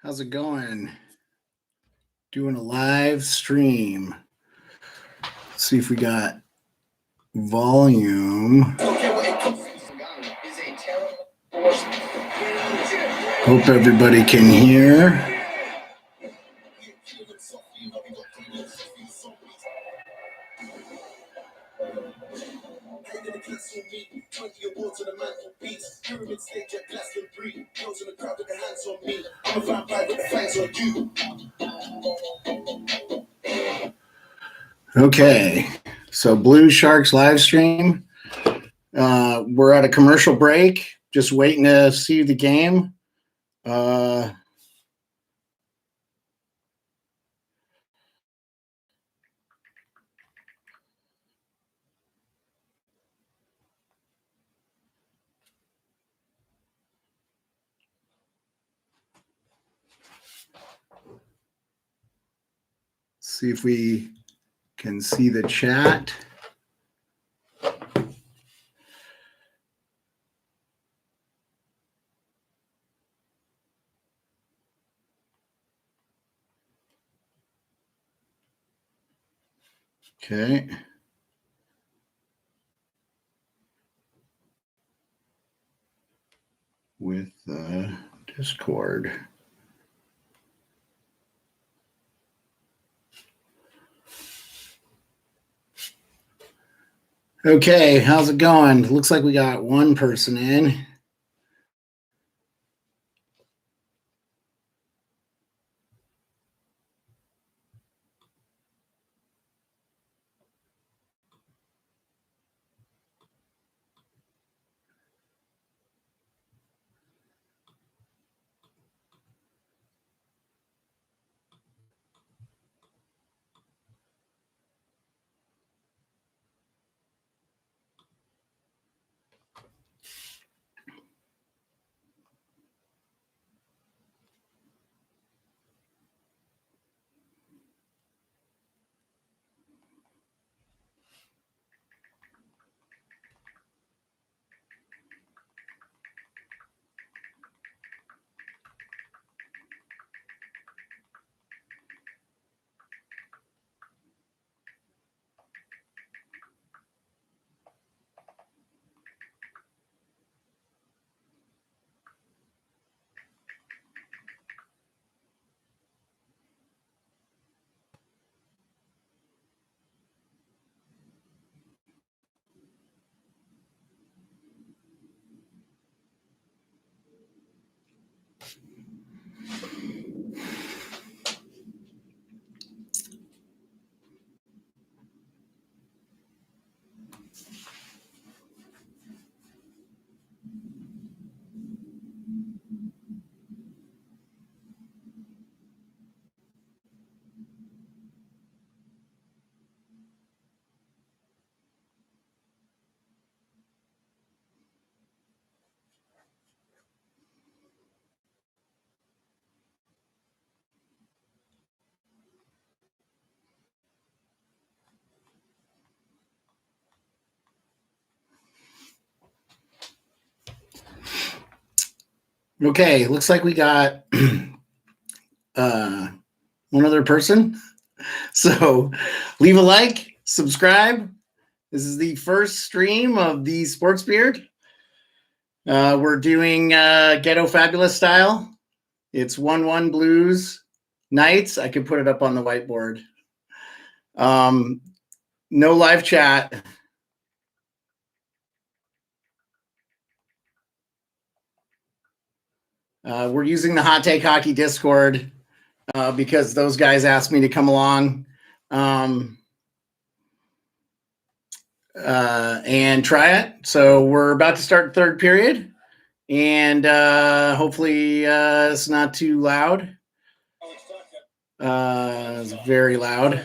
How's it going? Doing a live stream. Let's see if we got volume. Hope everybody can hear. Okay, so Blue Sharks live stream. We're at a commercial break, just waiting to see the game. See if we can see the chat. Okay. With Discord. Okay, how's it going? Looks like we got one person in. Okay, looks like we got one other person. So leave a like, subscribe. This is the first stream of the Sports Beard. We're doing Ghetto Fabulous style. It's 1-1 Blues Knights. I could put it up on the whiteboard. No live chat. We're using the Hot Take Hockey Discord because those guys asked me to come along and try it. So we're about to start third period, and hopefully it's not too loud. It's very loud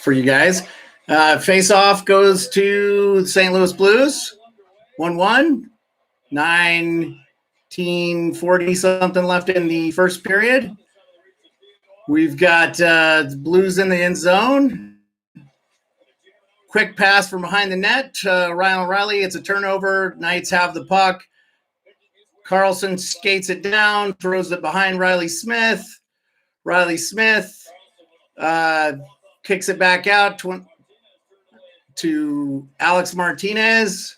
for you guys. Face-off goes to the St. Louis Blues. 1-1. 1940 something left in the first period. We've got Blues in the end zone. Quick pass from behind the net. Ryan O'Reilly. It's a turnover. Knights have the puck. Carlson skates it down, throws it behind Riley Smith. Riley Smith kicks it back out to Alex Martinez,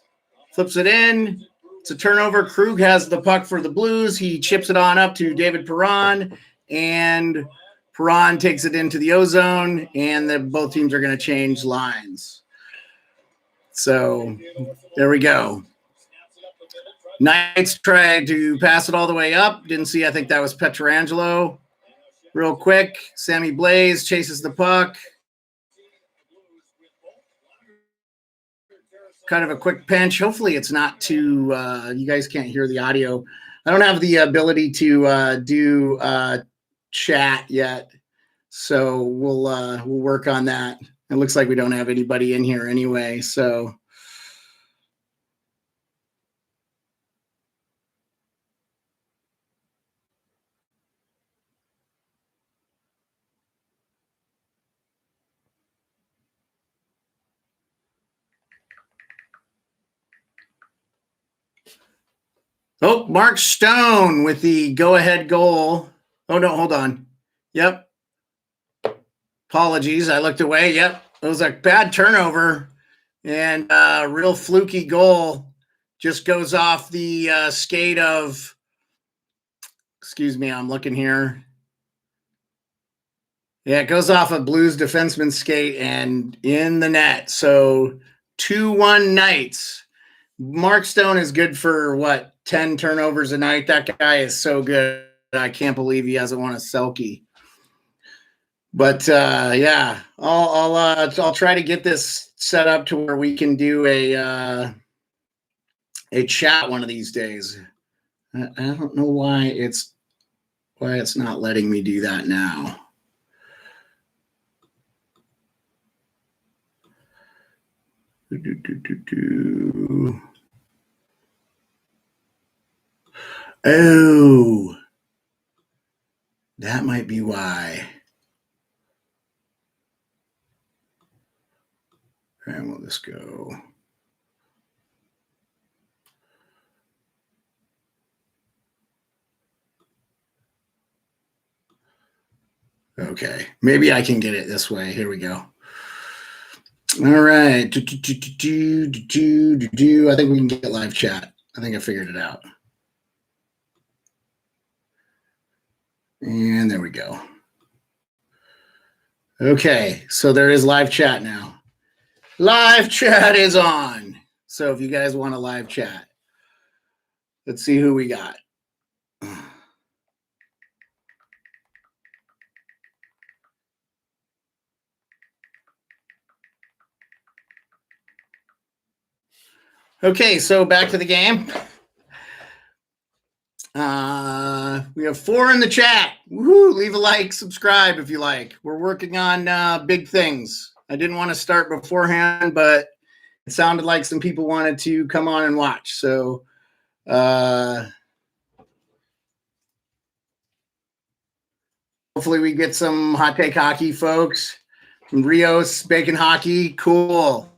flips it in. It's a turnover. Krug has the puck for the Blues. He chips it on up to David Perron, and Perron takes it into the O-zone, and both teams are going to change lines. So there we go. Knights tried to pass it all the way up. Didn't see. I think that was Pietrangelo. Real quick, Sammy Blaze chases the puck. Kind of a quick pinch. Hopefully it's not too you guys can't hear the audio. I don't have the ability to do chat yet, so we'll work on that. It looks like we don't have anybody in here anyway, so oh, Mark Stone with the go-ahead goal. Oh, no, hold on. Yep. Apologies. I looked away. Yep. It was a bad turnover and a real fluky goal. Just goes off the skate of, excuse me, I'm looking here. Yeah, it goes off a Blues defenseman's skate and in the net. So 2-1 Knights. Mark Stone is good for what, 10 turnovers a night. That guy is so good. I can't believe he hasn't won a Selke. But yeah, I'll try to get this set up to where we can do a chat one of these days. I don't know why it's not letting me do that now. Oh, that might be why. And we'll just go. Okay, maybe I can get it this way. Here we go. All right. I think we can get live chat. I think I figured it out. And there we go. Okay, so there is live chat now. Live chat is on. So if you guys want a live chat, let's see who we got. Okay, so back to the game. We have 4 in the chat. Woohoo! Leave a like, subscribe if you like. We're working on big things. I didn't want to start beforehand, but it sounded like some people wanted to come on and watch. So hopefully we get some Hot Take Hockey folks from Rios, Bacon Hockey. Cool.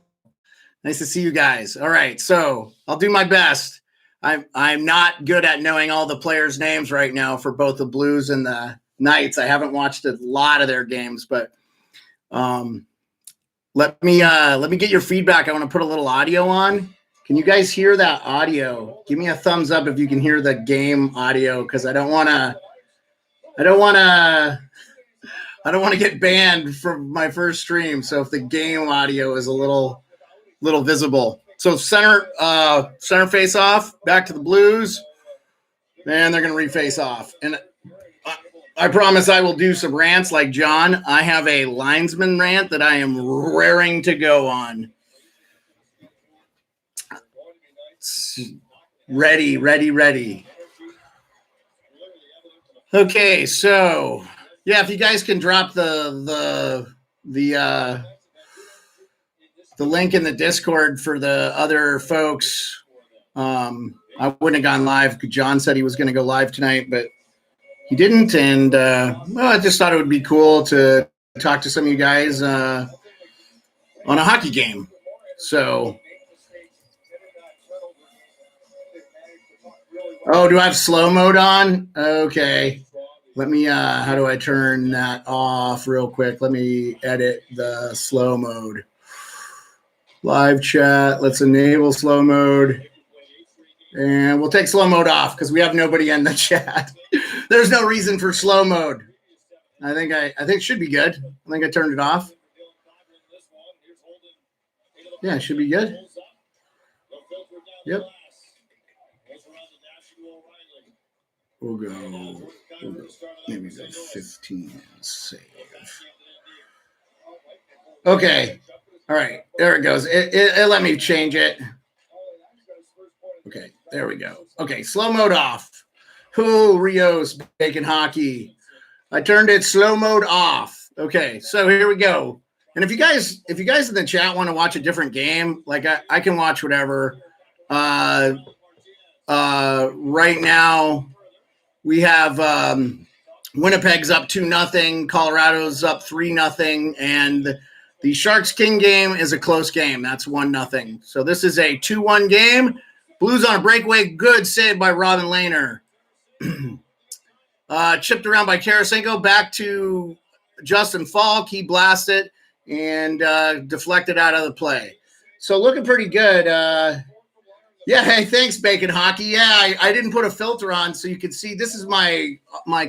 Nice to see you guys. All right, so I'll do my best. I'm not good at knowing all the players' names right now for both the Blues and the Knights. I haven't watched a lot of their games, but let me get your feedback. I want to put a little audio on. Can you guys hear that audio? Give me a thumbs up if you can hear the game audio, because I don't want to get banned from my first stream. So if the game audio is a little visible. So center face off, back to the Blues, and they're going to reface off. And I promise I will do some rants like John. I have a linesman rant that I am raring to go on. Ready. Okay, so yeah, if you guys can drop the link in the Discord for the other folks. I wouldn't have gone live. John said he was going to go live tonight, but he didn't. And I just thought it would be cool to talk to some of you guys on a hockey game. So Oh, do I have slow mode on? Okay. Let me, how do I turn that off real quick? Let me edit the slow mode. Live chat. Let's enable slow mode. And we'll take slow mode off because we have nobody in the chat. There's no reason for slow mode. I think it should be good. I think I turned it off. Yeah, it should be good. Yep. We'll go maybe go 15 save. Okay. All right. There it goes. It let me change it. Okay. There we go. Okay. Slow mode off. Who Rios Bacon Hockey. I turned it slow mode off. Okay. So here we go. And if you guys in the chat want to watch a different game, like I can watch whatever. Right now we have Winnipeg's up 2-0, Colorado's up 3-0, and the Sharks King game is a close game. That's 1-0. So this is a 2-1 game. Blues on a breakaway. Good save by Robin Lehner. Chipped around by Tarasenko. Back to Justin Falk. He blasted and deflected out of the play. So looking pretty good. Yeah, hey, thanks, Bacon Hockey. Yeah, I didn't put a filter on so you can see. This is my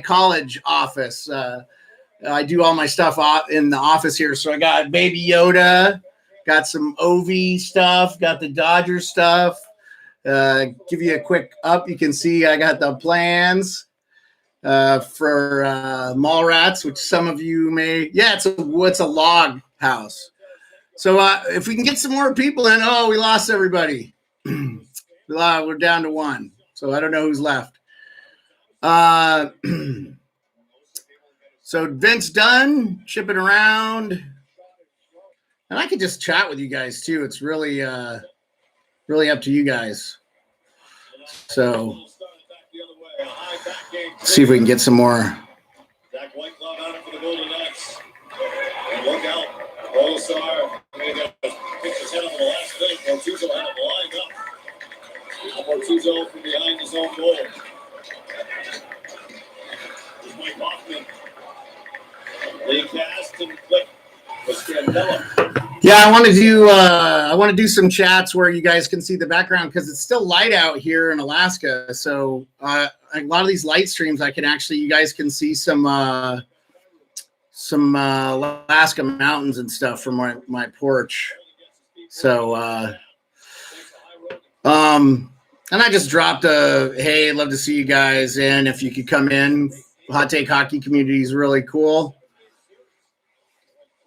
college office. I do all my stuff in the office here. So I got Baby Yoda, got some OV stuff, got the Dodgers stuff. Give you a quick up. You can see I got the plans for Mallrats, which some of you may. Yeah, it's a log house. So if we can get some more people in. Oh, we lost everybody. We're down to 1. So I don't know who's left. So Vince Dunn, shipping around. And I could just chat with you guys too. It's really up to you guys. So let's see if we can get some more. Zach Whitecloud out for the Golden Knights. And look out. Olasar picks his head on the last thing. Portuzo had him lined up. Portuzo from behind his own goal. There's Mike Hoffman. They cast and click for Scandella. Yeah, I want to do some chats where you guys can see the background because it's still light out here in Alaska. So a lot of these light streams, you guys can see some Alaska mountains and stuff from my porch. So and I just dropped a hey, love to see you guys in. If you could come in, Hot Take Hockey community is really cool.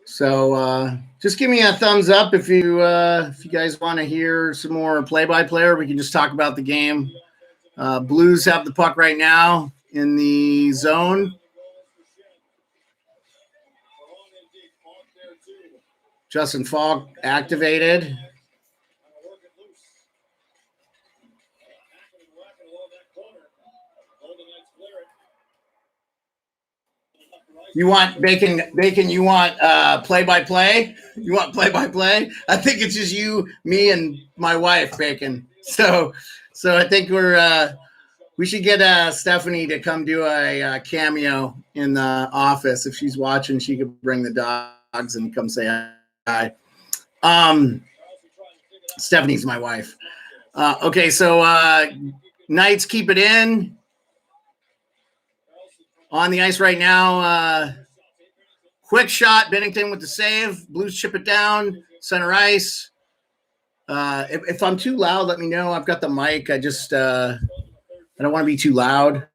So just give me a thumbs up if you guys want to hear some more play-by-play, or we can just talk about the game. Blues have the puck right now in the zone. Justin Falk activated. You want Bacon? You want play-by-play? You want play-by-play? I think it's just you, me, and my wife, Bacon. So I think we should get Stephanie to come do a cameo in the office. If she's watching, she could bring the dogs and come say hi. Stephanie's my wife. Okay, so Knights keep it in. On the ice right now, quick shot, Bennington with the save. Blues chip it down, center ice. If I'm too loud, let me know. I've got the mic. I just I don't want to be too loud.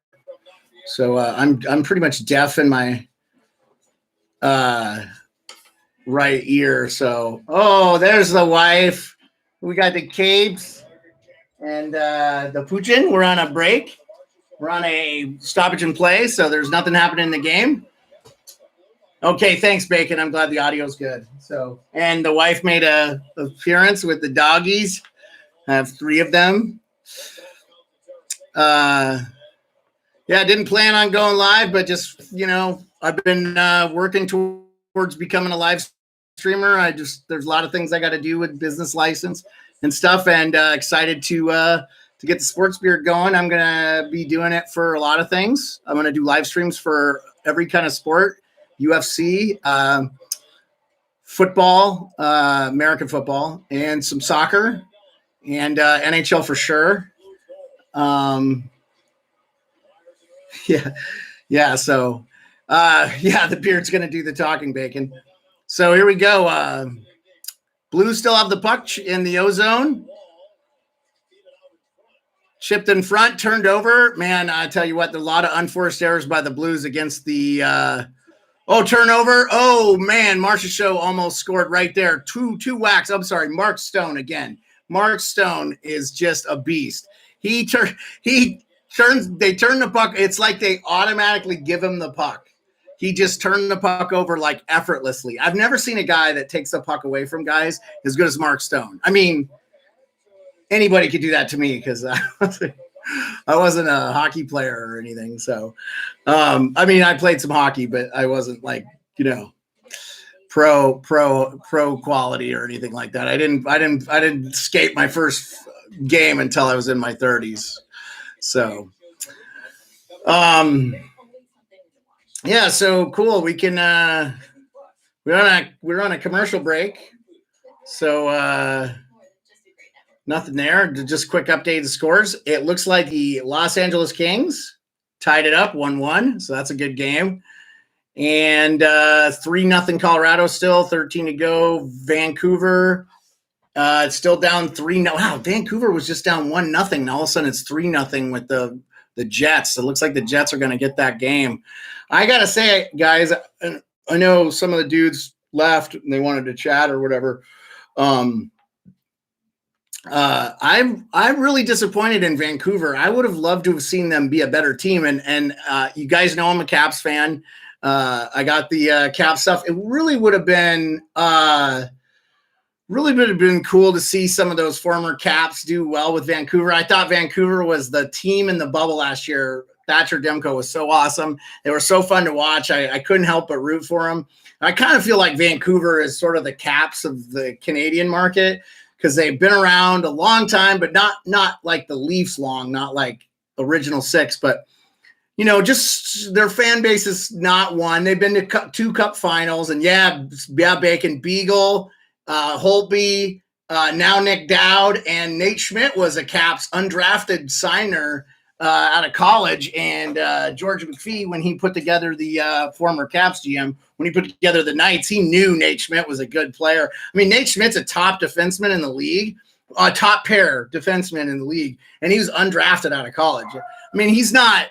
So I'm pretty much deaf in my right ear. So there's the wife. We got the capes and the Puchin. We're on a break. We're on a stoppage and play, so there's nothing happening in the game. Okay, thanks, Bacon. I'm glad the audio's good. So, and the wife made a appearance with the doggies. I have 3 of them. Yeah, didn't plan on going live, but just, I've been working towards becoming a live streamer. There's a lot of things I got to do with business license and stuff, and excited to to get the Sports Beard going. I'm going to be doing it for a lot of things. I'm going to do live streams for every kind of sport, UFC, football, American football, and some soccer, and NHL for sure. Yeah. So, the beard's going to do the talking, Bacon. So here we go. Blues still have the puck in the O-zone. Chipped in front, turned over. Man, I tell you what, a lot of unforced errors by the Blues against the turnover. Oh, man, Marchessault almost scored right there. Two whacks. I'm sorry, Mark Stone again. Mark Stone is just a beast. They turn the puck. It's like they automatically give him the puck. He just turned the puck over like effortlessly. I've never seen a guy that takes the puck away from guys as good as Mark Stone. I mean, anybody could do that to me because I wasn't a hockey player or anything. So, I played some hockey, but I wasn't like, pro quality or anything like that. I didn't skate my first game until I was in my 30s. So, yeah, so cool. We can we're on a commercial break. So nothing there. Just quick update the scores. It looks like the Los Angeles Kings tied it up 1-1. So that's a good game. And 3-0 Colorado still, 13 to go. Vancouver it's still down 3-0. Wow, Vancouver was just down 1-0. And all of a sudden it's 3-0 with the Jets. It looks like the Jets are going to get that game. I got to say, guys, I know some of the dudes left and they wanted to chat or whatever. I'm really disappointed in Vancouver. I would have loved to have seen them be a better team. And you guys know I'm a Caps fan. I got the Caps stuff. It really would have been cool to see some of those former Caps do well with Vancouver. I thought Vancouver was the team in the bubble last year. Thatcher Demko was so awesome. They were so fun to watch. I couldn't help but root for them. I kind of feel like Vancouver is sort of the Caps of the Canadian market because they've been around a long time, but not like the Leafs long, not like original six, but just their fan base is not one. They've been to two cup finals, and Bacon, Beagle, Holtby, now Nick Dowd, and Nate Schmidt was a Caps undrafted signer out of college, and George McPhee, when he put together the former Caps GM, when he put together the Knights, he knew Nate Schmidt was a good player. I mean, Nate Schmidt's a top defenseman in the league, a top pair defenseman in the league, and he was undrafted out of college. I mean, he's not.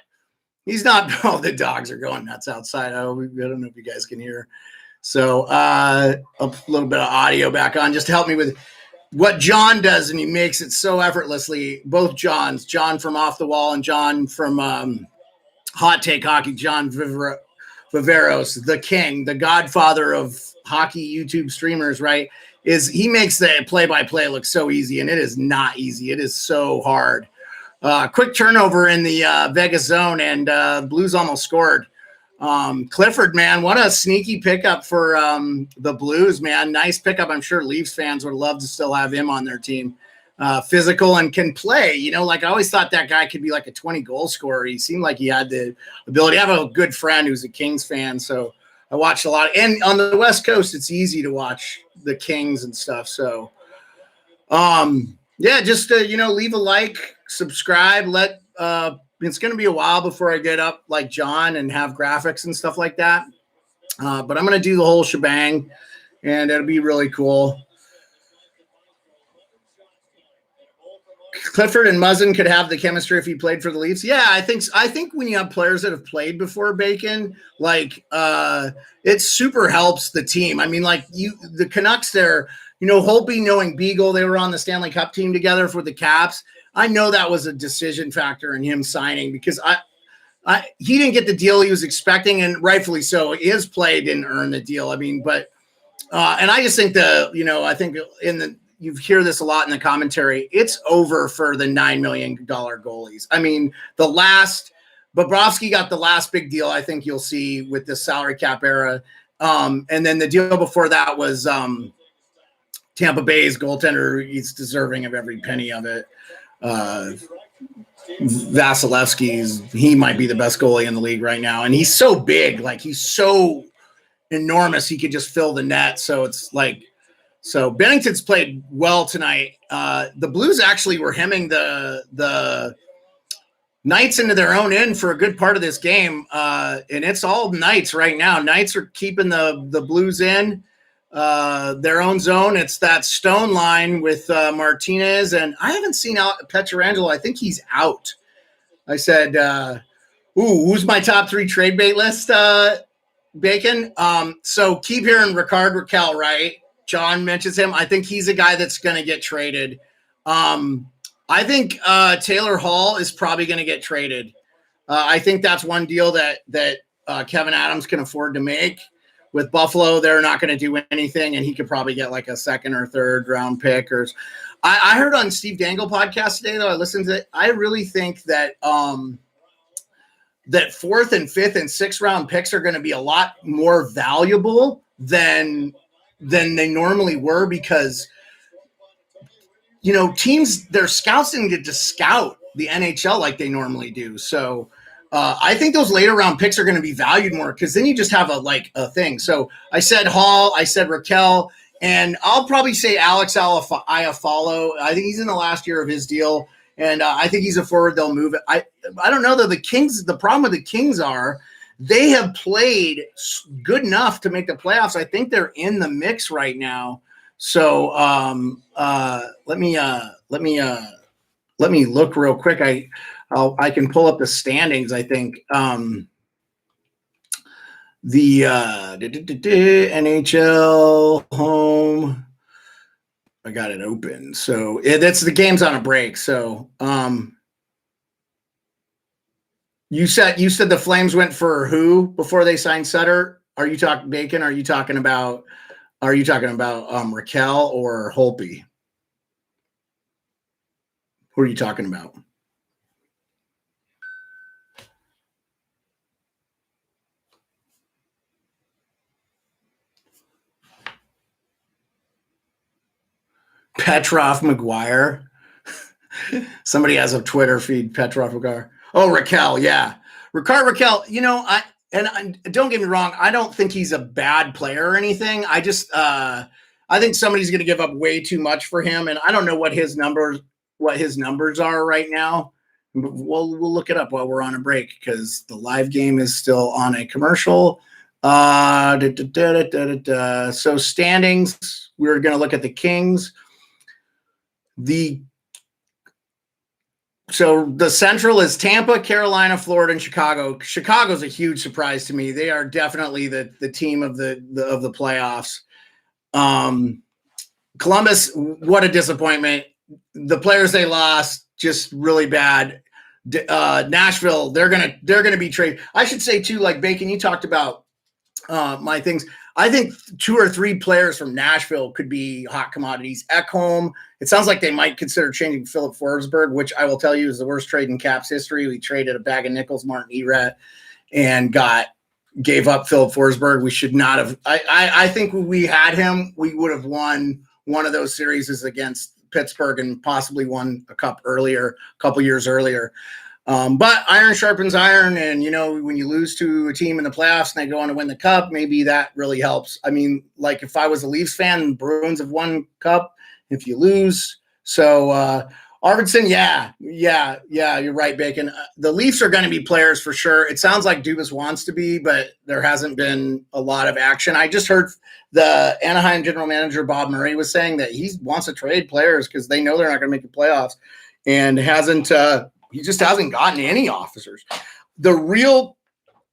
Oh, the dogs are going nuts outside. I don't know if you guys can hear. So a little bit of audio back on just to help me with what John does, and he makes it so effortlessly. Both Johns, John from Off the Wall and John from Hot Take Hockey, John Viveros, the king, the godfather of hockey YouTube streamers, right? He makes the play-by-play look so easy, and it is not easy. It is so hard. Quick turnover in the Vegas zone, and Blues almost scored. Clifford, man, what a sneaky pickup for the Blues, man. Nice pickup. I'm sure Leafs fans would love to still have him on their team. Physical and can play. I always thought that guy could be like a 20-goal scorer. He seemed like he had the ability. I have a good friend who's a Kings fan, so I watched a lot. And on the West Coast, it's easy to watch the Kings and stuff. So, just leave a like, subscribe. It's going to be a while before I get up like John and have graphics and stuff like that. But I'm going to do the whole shebang, and it'll be really cool. Clifford and Muzzin could have the chemistry if he played for the Leafs. Yeah, I think when you have players that have played before, Bacon, it super helps the team. I mean, the Canucks there, Holtby knowing Beagle, they were on the Stanley Cup team together for the Caps. I know that was a decision factor in him signing because he didn't get the deal he was expecting, and rightfully so. His play didn't earn the deal. I mean, but and I just think I think you hear this a lot in the commentary. It's over for the $9 million goalies. I mean, Bobrovsky got the last big deal I think you'll see with this salary cap era. And then the deal before that was Tampa Bay's goaltender. He's deserving of every penny of it. He might be the best goalie in the league right now. And he's so big, like he's so enormous. He could just fill the net. So it's like, so Bennington's played well tonight. The Blues actually were hemming the Knights into their own end for a good part of this game. And it's all Knights right now. Knights are keeping the Blues in their own zone. It's that Stone line with Martinez, and I haven't seen out Pietrangelo. I think he's out. I said, who's my top 3 trade bait list, Bacon? So keep hearing Rickard Rakell, right? John mentions him. I think he's a guy that's going to get traded. I think Taylor Hall is probably going to get traded. I think that's one deal that Kevin Adams can afford to make. With Buffalo, they're not going to do anything, and he could probably get like a 2nd or 3rd round pick. Or I heard on Steve Dangle podcast today, though, I listened to it. I really think that that 4th and 5th and 6th round picks are going to be a lot more valuable than they normally were, because teams, their scouts didn't get to scout the NHL like they normally do. So I think those later round picks are going to be valued more, because then you just have a thing. So I said Hall, I said Rakell, and I'll probably say Alex Iafallo. I think he's in the last year of his deal, and I think he's a forward. They'll move it. I don't know, though. The Kings, the problem with the Kings are they have played good enough to make the playoffs. I think they're in the mix right now. So let me look real quick. I can pull up the standings. I think the NHL home. I got it open. So that's the game's on a break. So you said the Flames went for who before they signed Sutter? Are you talking Bacon? Are you talking about Rakell or Holtby? Who are you talking about? Petrov McGuire. Somebody has a Twitter feed, Petrov McGuire. Oh, Rakell, yeah. Rickard Rakell, don't get me wrong, I don't think he's a bad player or anything. I just I think somebody's going to give up way too much for him, and I don't know what his numbers are right now. We'll look it up while we're on a break, because the live game is still on a commercial. So standings, we're going to look at the Kings. So the Central is Tampa, Carolina, Florida, and Chicago. Chicago's a huge surprise to me. They are definitely the team of the playoffs. Columbus, what a disappointment. The players they lost, just really bad. Nashville, they're gonna be traded. I should say too, like Bacon, you talked about my things. I think 2 or 3 players from Nashville could be hot commodities. Ekholm, it sounds like they might consider changing Philip Forsberg, which I will tell you is the worst trade in Caps history. We traded a bag of nickels, Martin Erat, and gave up Philip Forsberg. We should not have. I think when we had him, we would have won one of those series against Pittsburgh and possibly won a cup earlier, a couple years earlier. But iron sharpens iron, and when you lose to a team in the playoffs and they go on to win the cup, maybe that really helps. I mean, like if I was a Leafs fan, Bruins have won cup if you lose. So Arvidsson, yeah, you're right, Bacon. The Leafs are going to be players for sure. It sounds like Dubas wants to be, but there hasn't been a lot of action. I just heard the Anaheim general manager Bob Murray was saying that he wants to trade players because they know they're not going to make the playoffs, and he just hasn't gotten any officers. The real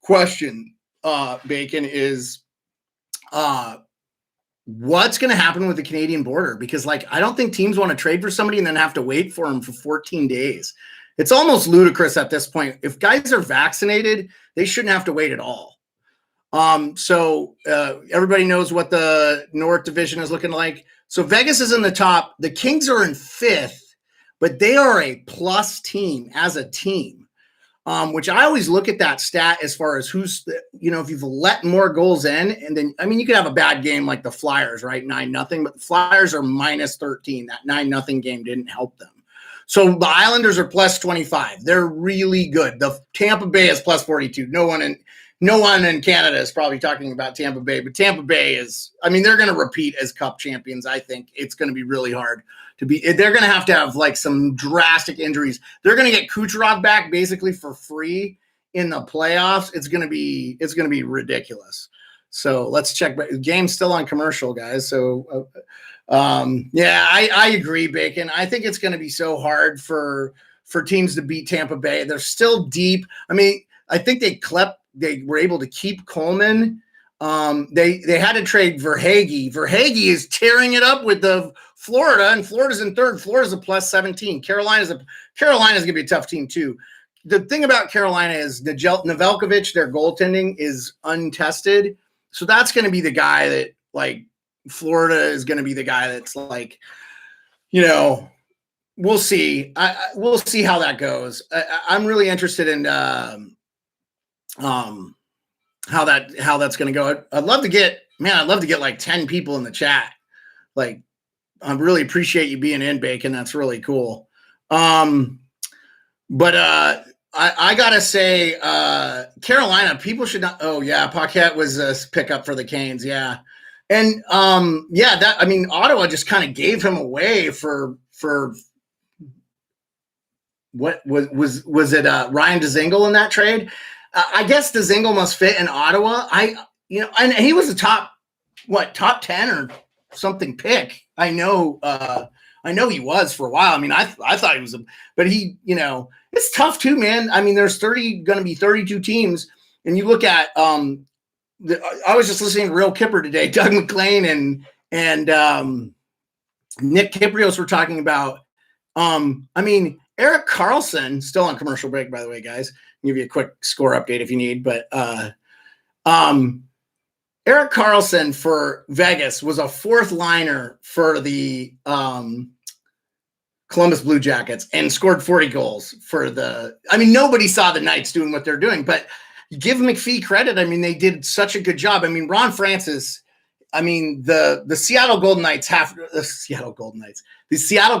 question, Bacon, is what's going to happen with the Canadian border? Because I don't think teams want to trade for somebody and then have to wait for them for 14 days. It's almost ludicrous at this point. If guys are vaccinated, they shouldn't have to wait at all. So everybody knows what the North Division is looking like. So Vegas is in the top. The Kings are in 5th. But they are a plus team as a team, which I always look at that stat as far as if you've let more goals in, and then, you could have a bad game like the Flyers, right? 9-0, but the Flyers are -13. That 9-0 game didn't help them. So the Islanders are plus 25. They're really good. The Tampa Bay is plus 42. No one in Canada is probably talking about Tampa Bay, but Tampa Bay is, I mean, they're going to repeat as Cup champions. I think it's going to be really hard to be. They're going to have like some drastic injuries. They're going to get Kucherov back basically for free in the playoffs. It's going to be ridiculous. So let's check. Game's still on commercial, guys. So yeah, I agree, Bacon. I think it's going to be so hard for teams to beat Tampa Bay. They're still deep. I mean, I think they were able to keep Coleman. They had to trade Verhaeghe. Verhaeghe is tearing it up with the Florida, and Florida's in third. Florida's a plus 17. Carolina's going to be a tough team too. The thing about Carolina is Nedeljkovic, their goaltending is untested. So that's going to be the guy that, like, Florida is going to be the guy that's like, we'll see. We'll see how that goes. I'm really interested in how that's going to go. I'd love to get like 10 people in the chat. Like, I really appreciate you being in, Bacon. That's really cool. But I gotta say, Carolina, people should not. Oh yeah, Paquette was a pickup for the Canes. Yeah, and Ottawa just kind of gave him away for what was it? Ryan Dzingel in that trade. I guess Dzingel must fit in Ottawa. And he was a top 10 or something pick. I know he was for a while. I mean, I thought he was, but he, it's tough too, man. I mean, there's going to be 32 teams, and you look at, I was just listening to Real Kipper today. Doug McLean and Nick Kiprios were talking about, Erik Karlsson, still on commercial break, by the way, guys. I'll give you a quick score update if you need, but Erik Karlsson for Vegas was a fourth liner for the Columbus Blue Jackets and scored 40 goals nobody saw the Knights doing what they're doing, but give McPhee credit. I mean, they did such a good job. I mean, Ron Francis, the Seattle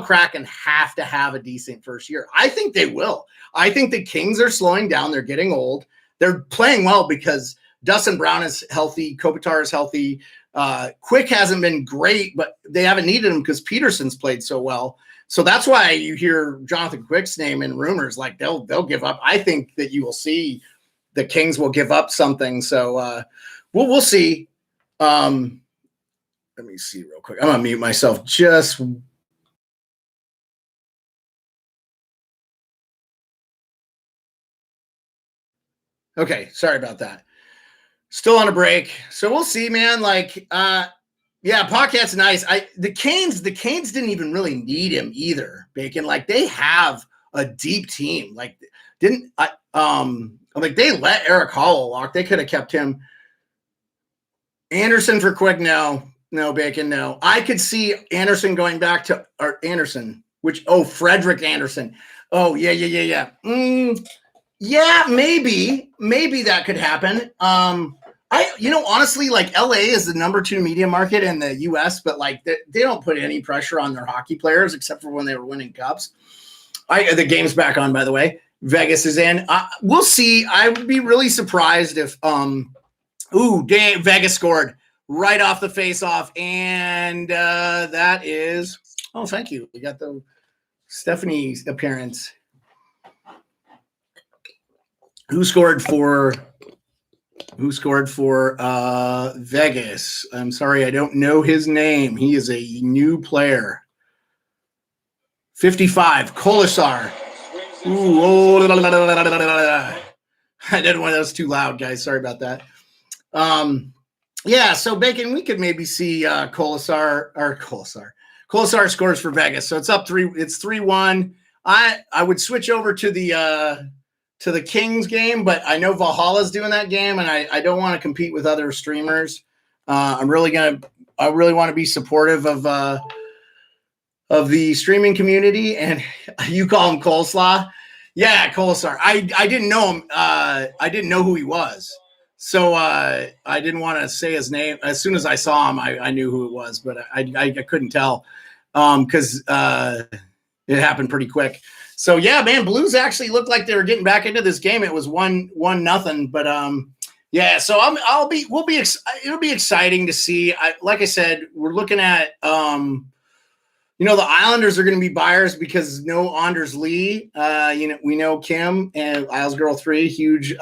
Kraken have to have a decent first year. I think they will. I think the Kings are slowing down. They're getting old. They're playing well because Dustin Brown is healthy. Kopitar is healthy. Quick hasn't been great, but they haven't needed him because Peterson's played so well. So that's why you hear Jonathan Quick's name in rumors. Like they'll give up. I think that you will see the Kings will give up something. So we'll see. Let me see real quick. I'm gonna mute myself just. Okay, sorry about that. Still on a break, so we'll see, man. Like, Paquette's nice. The Canes didn't even really need him either, Bacon. Like, they have a deep team. Like, they let Eric Hall walk. They could have kept him. Anderson for Quick, no, Bacon, no. I could see Anderson going back to Frederick Anderson. Oh yeah. Yeah, maybe that could happen. Honestly, like LA is the number 2 media market in the US, but like they don't put any pressure on their hockey players except for when they were winning cups. The game's back on, by the way. Vegas is in. We'll see. I would be really surprised if Vegas scored right off the face-off, and that is. Oh, thank you. We got the Stephanie's appearance. Who scored for Vegas? I'm sorry, I don't know his name. He is a new player. 55, Kolesar. I did one of those too loud, guys. Sorry about that. So Bacon, we could maybe see Kolesar scores for Vegas. So it's up 3. It's 3-1. I would switch over to the Kings game, but I know Valhalla's doing that game, and I don't want to compete with other streamers. I really want to be supportive of the streaming community, and you call him Coleslaw. Yeah, Kolesar. I didn't know him. I didn't know who he was. So I didn't want to say his name. As soon as I saw him, I knew who it was, but I couldn't tell because it happened pretty quick. So yeah, man, Blues actually looked like they were getting back into this game. It was 1-0, but yeah. So it'll be exciting to see. Like I said, we're looking at the Islanders are going to be buyers because no Anders Lee. We know Kim and Isles Girl 3, huge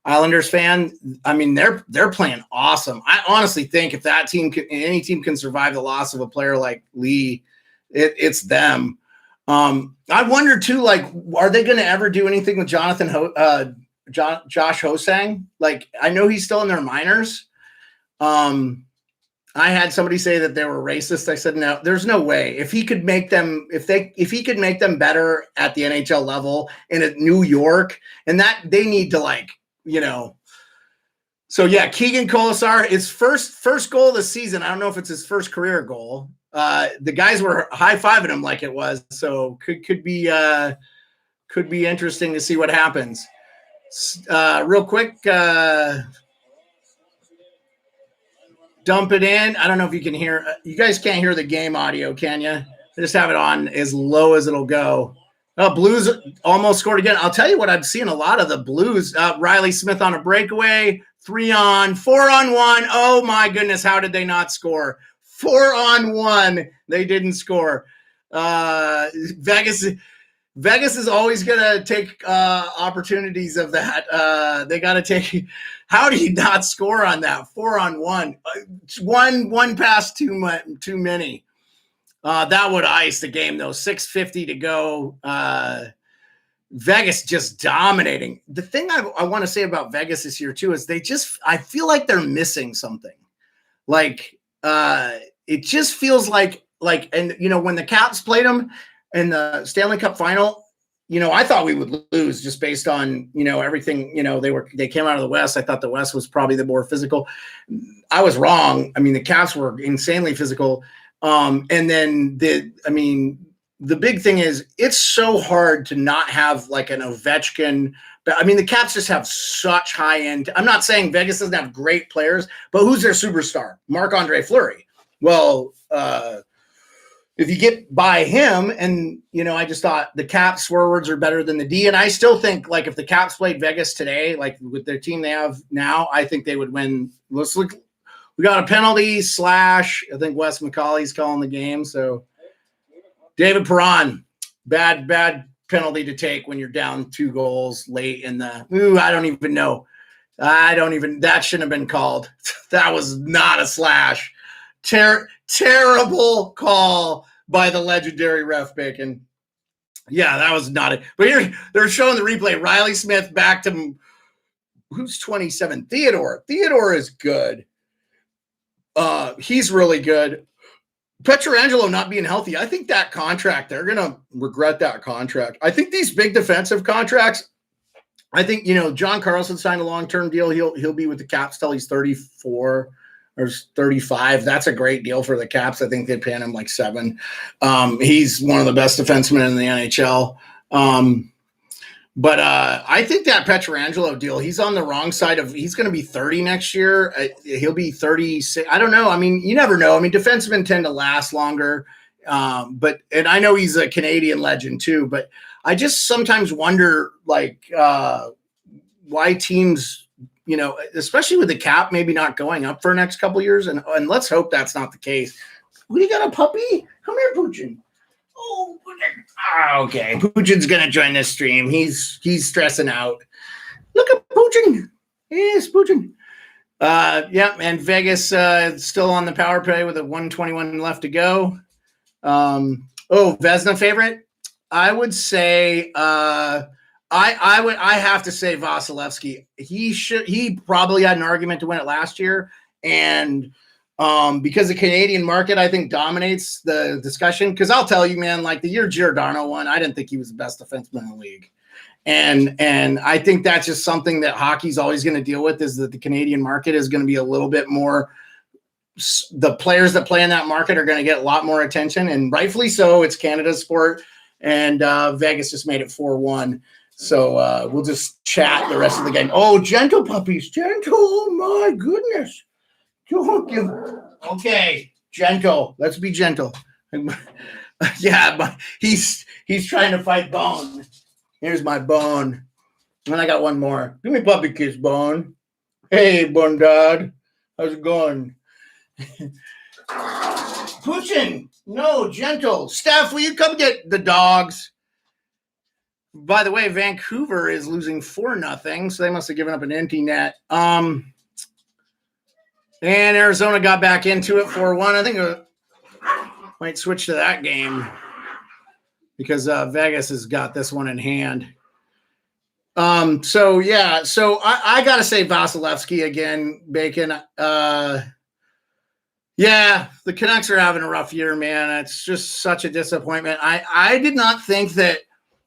Islanders fan. I mean, they're playing awesome. I honestly think if that team any team can survive the loss of a player like Lee, it's them. I wonder too, like, are they going to ever do anything with Josh Ho-Sang? Like, I know he's still in their minors. I had somebody say that they were racist. I said, no, there's no way. If he could make them, if he could make them better at the NHL level and at New York, and that they need to So yeah, Keegan Colasar, his first goal of the season. I don't know if it's his first career goal. The guys were high-fiving him like it was, so could be interesting to see what happens. Real quick, dump it in. I don't know if you can hear. You guys can't hear the game audio, can you? I just have it on as low as it'll go. Blues almost scored again. I'll tell you what, I've seen a lot of the Blues. Riley Smith on a breakaway, 4-on-1. Oh my goodness, how did they not score? 4-on-1. They didn't score. Vegas is always going to take opportunities of that. They got to take. How do you not score on that 4-on-1? One pass too many. That would ice the game though. 6:50 to go. Vegas just dominating. The thing I want to say about Vegas this year too is I feel like they're missing something. Like it just feels like and when the Caps played them in the Stanley Cup final, I thought we would lose just based on everything. They came out of the West. I thought the West was probably the more physical. I was wrong. I mean, the Caps were insanely physical. And then the big thing is it's so hard to not have like an Ovechkin. But I mean, the Caps just have such high end. I'm not saying Vegas doesn't have great players, but who's their superstar? Marc-Andre Fleury. Well, if you get by him, and I just thought the Caps forwards are better than the D, and I still think like if the Caps played Vegas today, like with their team they have now, I think they would win. Let's look. We got a penalty / I think Wes McCauley's calling the game. So David Perron, bad penalty to take when you're down 2 goals late in the. I don't even know. That shouldn't have been called. That was not a slash. Terrible call by the legendary ref Bacon. Yeah, that was not it. But here they're showing the replay. Riley Smith back to who's 27? Theodore. Theodore is good. He's really good. Pietrangelo not being healthy. I think that contract, they're gonna regret that contract. I think these big defensive contracts. I think John Carlson signed a long-term deal. He'll be with the Caps till he's 34. Or 35. That's a great deal for the Caps. I think they'd pay him like $7. He's one of the best defensemen in the NHL. But I think that Pietrangelo deal, he's on the wrong side of. He's going to be 30 next year. He'll be 36. I don't know. I mean, you never know. I mean, defensemen tend to last longer. And I know he's a Canadian legend too. But I just sometimes wonder, like, why teams. Especially with the cap maybe not going up for the next couple of years, and let's hope that's not the case. We got a puppy? Come here, Poochin. Oh, okay. Poochin's gonna join this stream. He's stressing out. Look at Poochin. Yes, Poochin. Yeah, and Vegas still on the power play with a 1:21 left to go. Vezina favorite? I would say. I have to say Vasilevsky. He probably had an argument to win it last year, and because the Canadian market I think dominates the discussion. Because I'll tell you, man, like the year Giordano won, I didn't think he was the best defenseman in the league, and I think that's just something that hockey's always going to deal with is that the Canadian market is going to be a little bit more. The players that play in that market are going to get a lot more attention, and rightfully so. It's Canada's sport, and Vegas just made it 4-1. So we'll just chat the rest of the game. Oh, gentle puppies. Gentle. Oh, my goodness. Don't give. Okay. Gentle. Let's be gentle. Yeah, but he's trying to fight Bone. Here's my Bone. And I got one more. Give me puppy kiss, Bone. Hey, Bone Dad. How's it going? Pushing. No, gentle. Steph, will you come get the dogs? By the way, Vancouver is losing 4-0, so they must have given up an empty net. And Arizona got back into it 4-1. I think it might switch to that game because Vegas has got this one in hand. So I gotta say Vasilevsky again, Bacon. Yeah, the Canucks are having a rough year, man. It's just such a disappointment. I did not think that.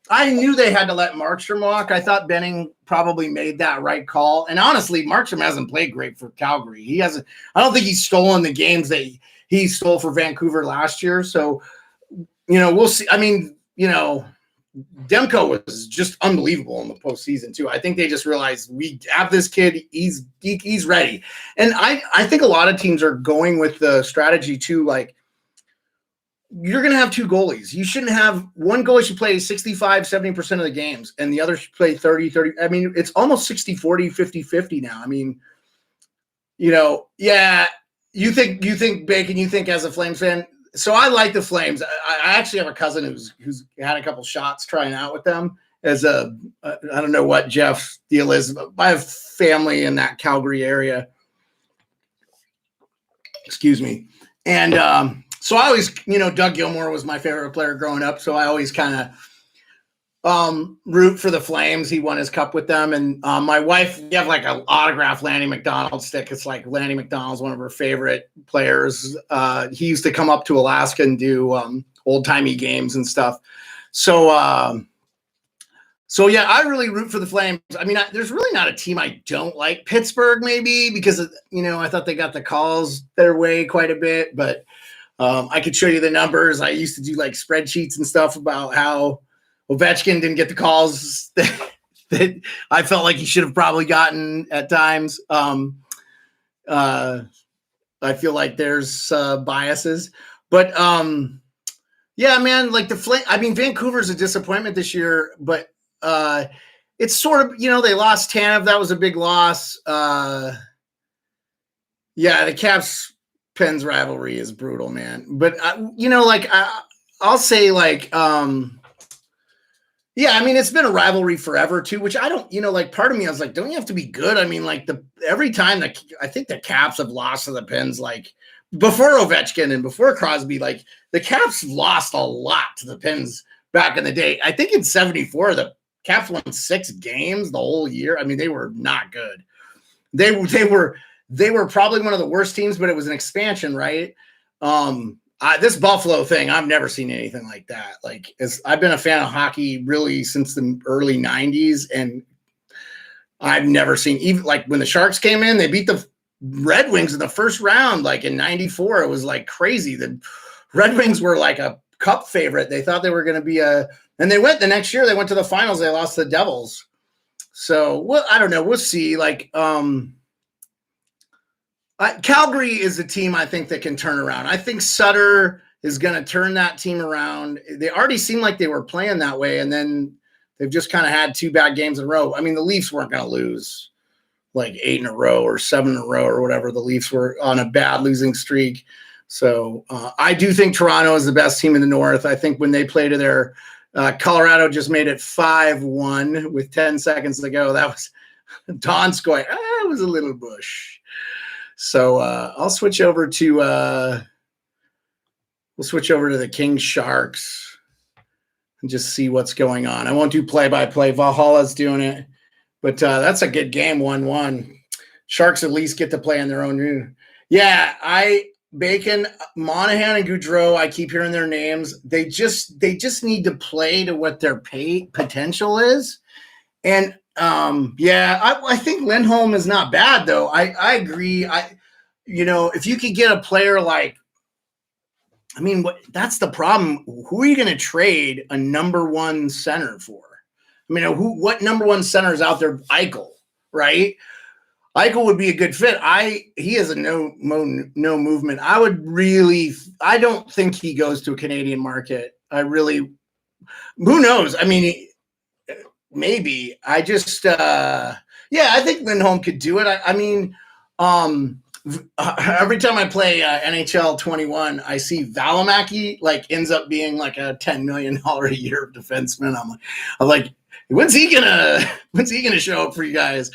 I knew they had to let Markstrom walk. I thought Benning probably made that right call. And honestly, Markstrom hasn't played great for Calgary. He hasn't. I don't think he's stolen the games that he stole for Vancouver last year. So, we'll see. I mean, Demko was just unbelievable in the postseason too. I think they just realized we have this kid. He's ready. And I think a lot of teams are going with the strategy too, like, you're going to have two goalies. You shouldn't have one goalie should play 65, 70% of the games and the other should play 30. I mean, it's almost 60, 40, 50, 50 now. I mean, yeah, you think Bacon, you think as a Flames fan. So I like the Flames. I actually have a cousin who's had a couple shots trying out with them as I don't know what Jeff's deal is, but I have family in that Calgary area. Excuse me. And, so I always, Doug Gilmour was my favorite player growing up. So I always kind of root for the Flames. He won his cup with them. And my wife, we have like an autographed Lanny McDonald stick. It's like Lanny McDonald's one of her favorite players. He used to come up to Alaska and do old-timey games and stuff. So yeah, I really root for the Flames. I mean, there's really not a team I don't like. Pittsburgh maybe because, I thought they got the calls their way quite a bit, but I could show you the numbers. I used to do like spreadsheets and stuff about how Ovechkin didn't get the calls that I felt like he should have probably gotten at times. I feel like there's biases, but yeah, man, like Vancouver's a disappointment this year, but it's sort of, they lost Tanev. That was a big loss. Yeah, the Caps Pens rivalry is brutal, man. But I'll say yeah, I mean, it's been a rivalry forever too, which I don't, part of me, I was like, don't you have to be good? I mean, like every time I think the Caps have lost to the Pens, like before Ovechkin and before Crosby, like the Caps lost a lot to the Pens back in the day. I think in 74, the Caps won 6 games the whole year. I mean, they were not good. They were probably one of the worst teams, but it was an expansion, right? This Buffalo thing, I've never seen anything like that. Like, I've been a fan of hockey really since the early 90s, and I've never seen, even like when the Sharks came in, they beat the Red Wings in the first round, like in 94. It was like crazy. The Red Wings were like a cup favorite. They thought they were going to be and they went the next year, they went to the finals. They lost to the Devils. So, well, I don't know. We'll see. Like, Calgary is a team I think that can turn around. I think Sutter is going to turn that team around. They already seemed like they were playing that way, and then they've just kind of had 2 bad games in a row. I mean, the Leafs weren't going to lose like 8 in a row or 7 in a row or whatever. The Leafs were on a bad losing streak. So I do think Toronto is the best team in the North. I think when they play to their Colorado just made it 5-1 with 10 seconds to go. That was Don's going, it was a little bush. So I'll switch over to the King Sharks and just see what's going on. I won't do play-by-play. Valhalla's doing it, but that's a good game, 1-1. Sharks at least get to play on their own room. Yeah, Bacon, Monahan, and Goudreau, I keep hearing their names. They just need to play to what their potential is. And I think Lindholm is not bad though. I agree. If you could get a player like, that's the problem. Who are you going to trade a number 1 center for? I mean, what number 1 center is out there? Eichel, right? Eichel would be a good fit. He has a no movement. I don't think he goes to a Canadian market. Who knows? I mean, maybe. I think Lindholm could do it. Every time I play NHL 21, I see Valimaki ends up being like a $10 million a year defenseman. I'm like, when's he gonna show up for you guys?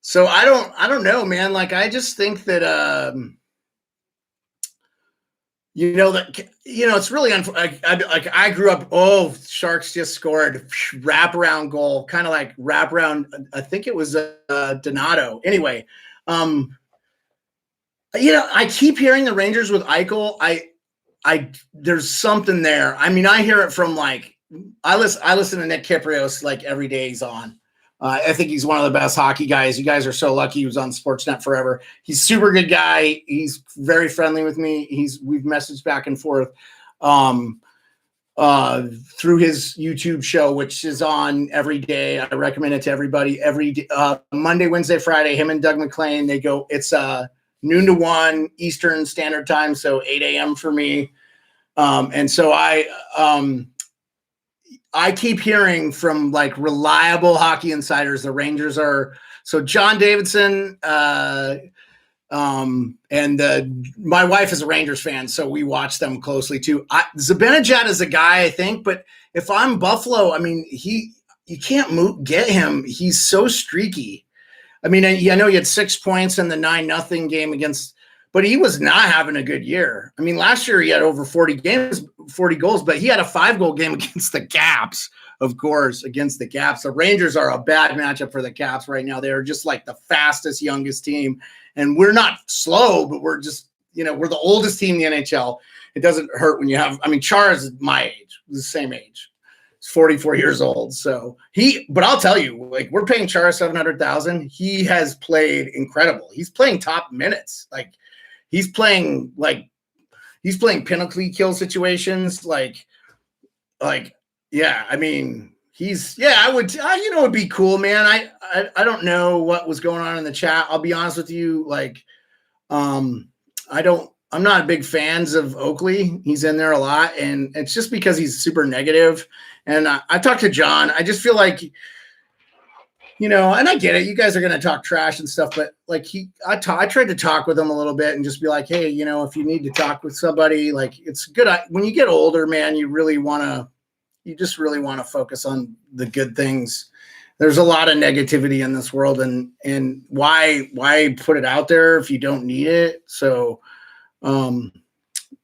So I don't know, man. I just think that it's really I grew up. Oh, Sharks just scored wraparound goal, kind of like wraparound. I think it was Donato. Anyway, I keep hearing the Rangers with Eichel. There's something there. I mean, I hear it from I listen to Nick Kypreos every day he's on. I think he's one of the best hockey guys. You guys are so lucky. He was on Sportsnet forever. He's a super good guy. He's very friendly with me. We've messaged back and forth through his YouTube show, which is on every day. I recommend it to everybody. Every day, Monday, Wednesday, Friday, him and Doug McLean, they go. It's noon to 1 Eastern Standard Time, so 8 a.m. for me. And so I keep hearing from reliable hockey insiders, the Rangers are so John Davidson, and my wife is a Rangers fan, so we watch them closely too. Zibanejad is a guy, I think, but if I'm Buffalo, I mean, you can't get him. He's so streaky. I mean, I know he had 6 points in the 9-0 game but he was not having a good year. I mean, last year he had over 40 goals, but he had a 5-goal game against the Caps, of course, against the Caps. The Rangers are a bad matchup for the Caps right now. They're just the fastest, youngest team. And we're not slow, but we're just, we're the oldest team in the NHL. It doesn't hurt when you have, Chara is my age, the same age. He's 44 years old. So but I'll tell you, we're paying Chara $700,000. He has played incredible. He's playing top minutes. He's playing penalty kill situations. Yeah, I mean, it'd be cool, man. I don't know what was going on in the chat. I'll be honest with you. I'm not a big fans of Oakley. He's in there a lot, and it's just because he's super negative. And I talked to John. I just feel and I get it. You guys are going to talk trash and stuff, but I tried to talk with him a little bit and just be like, hey, if you need to talk with somebody, it's good. When you get older, man, you just really want to focus on the good things. There's a lot of negativity in this world, and why put it out there if you don't need it? So, I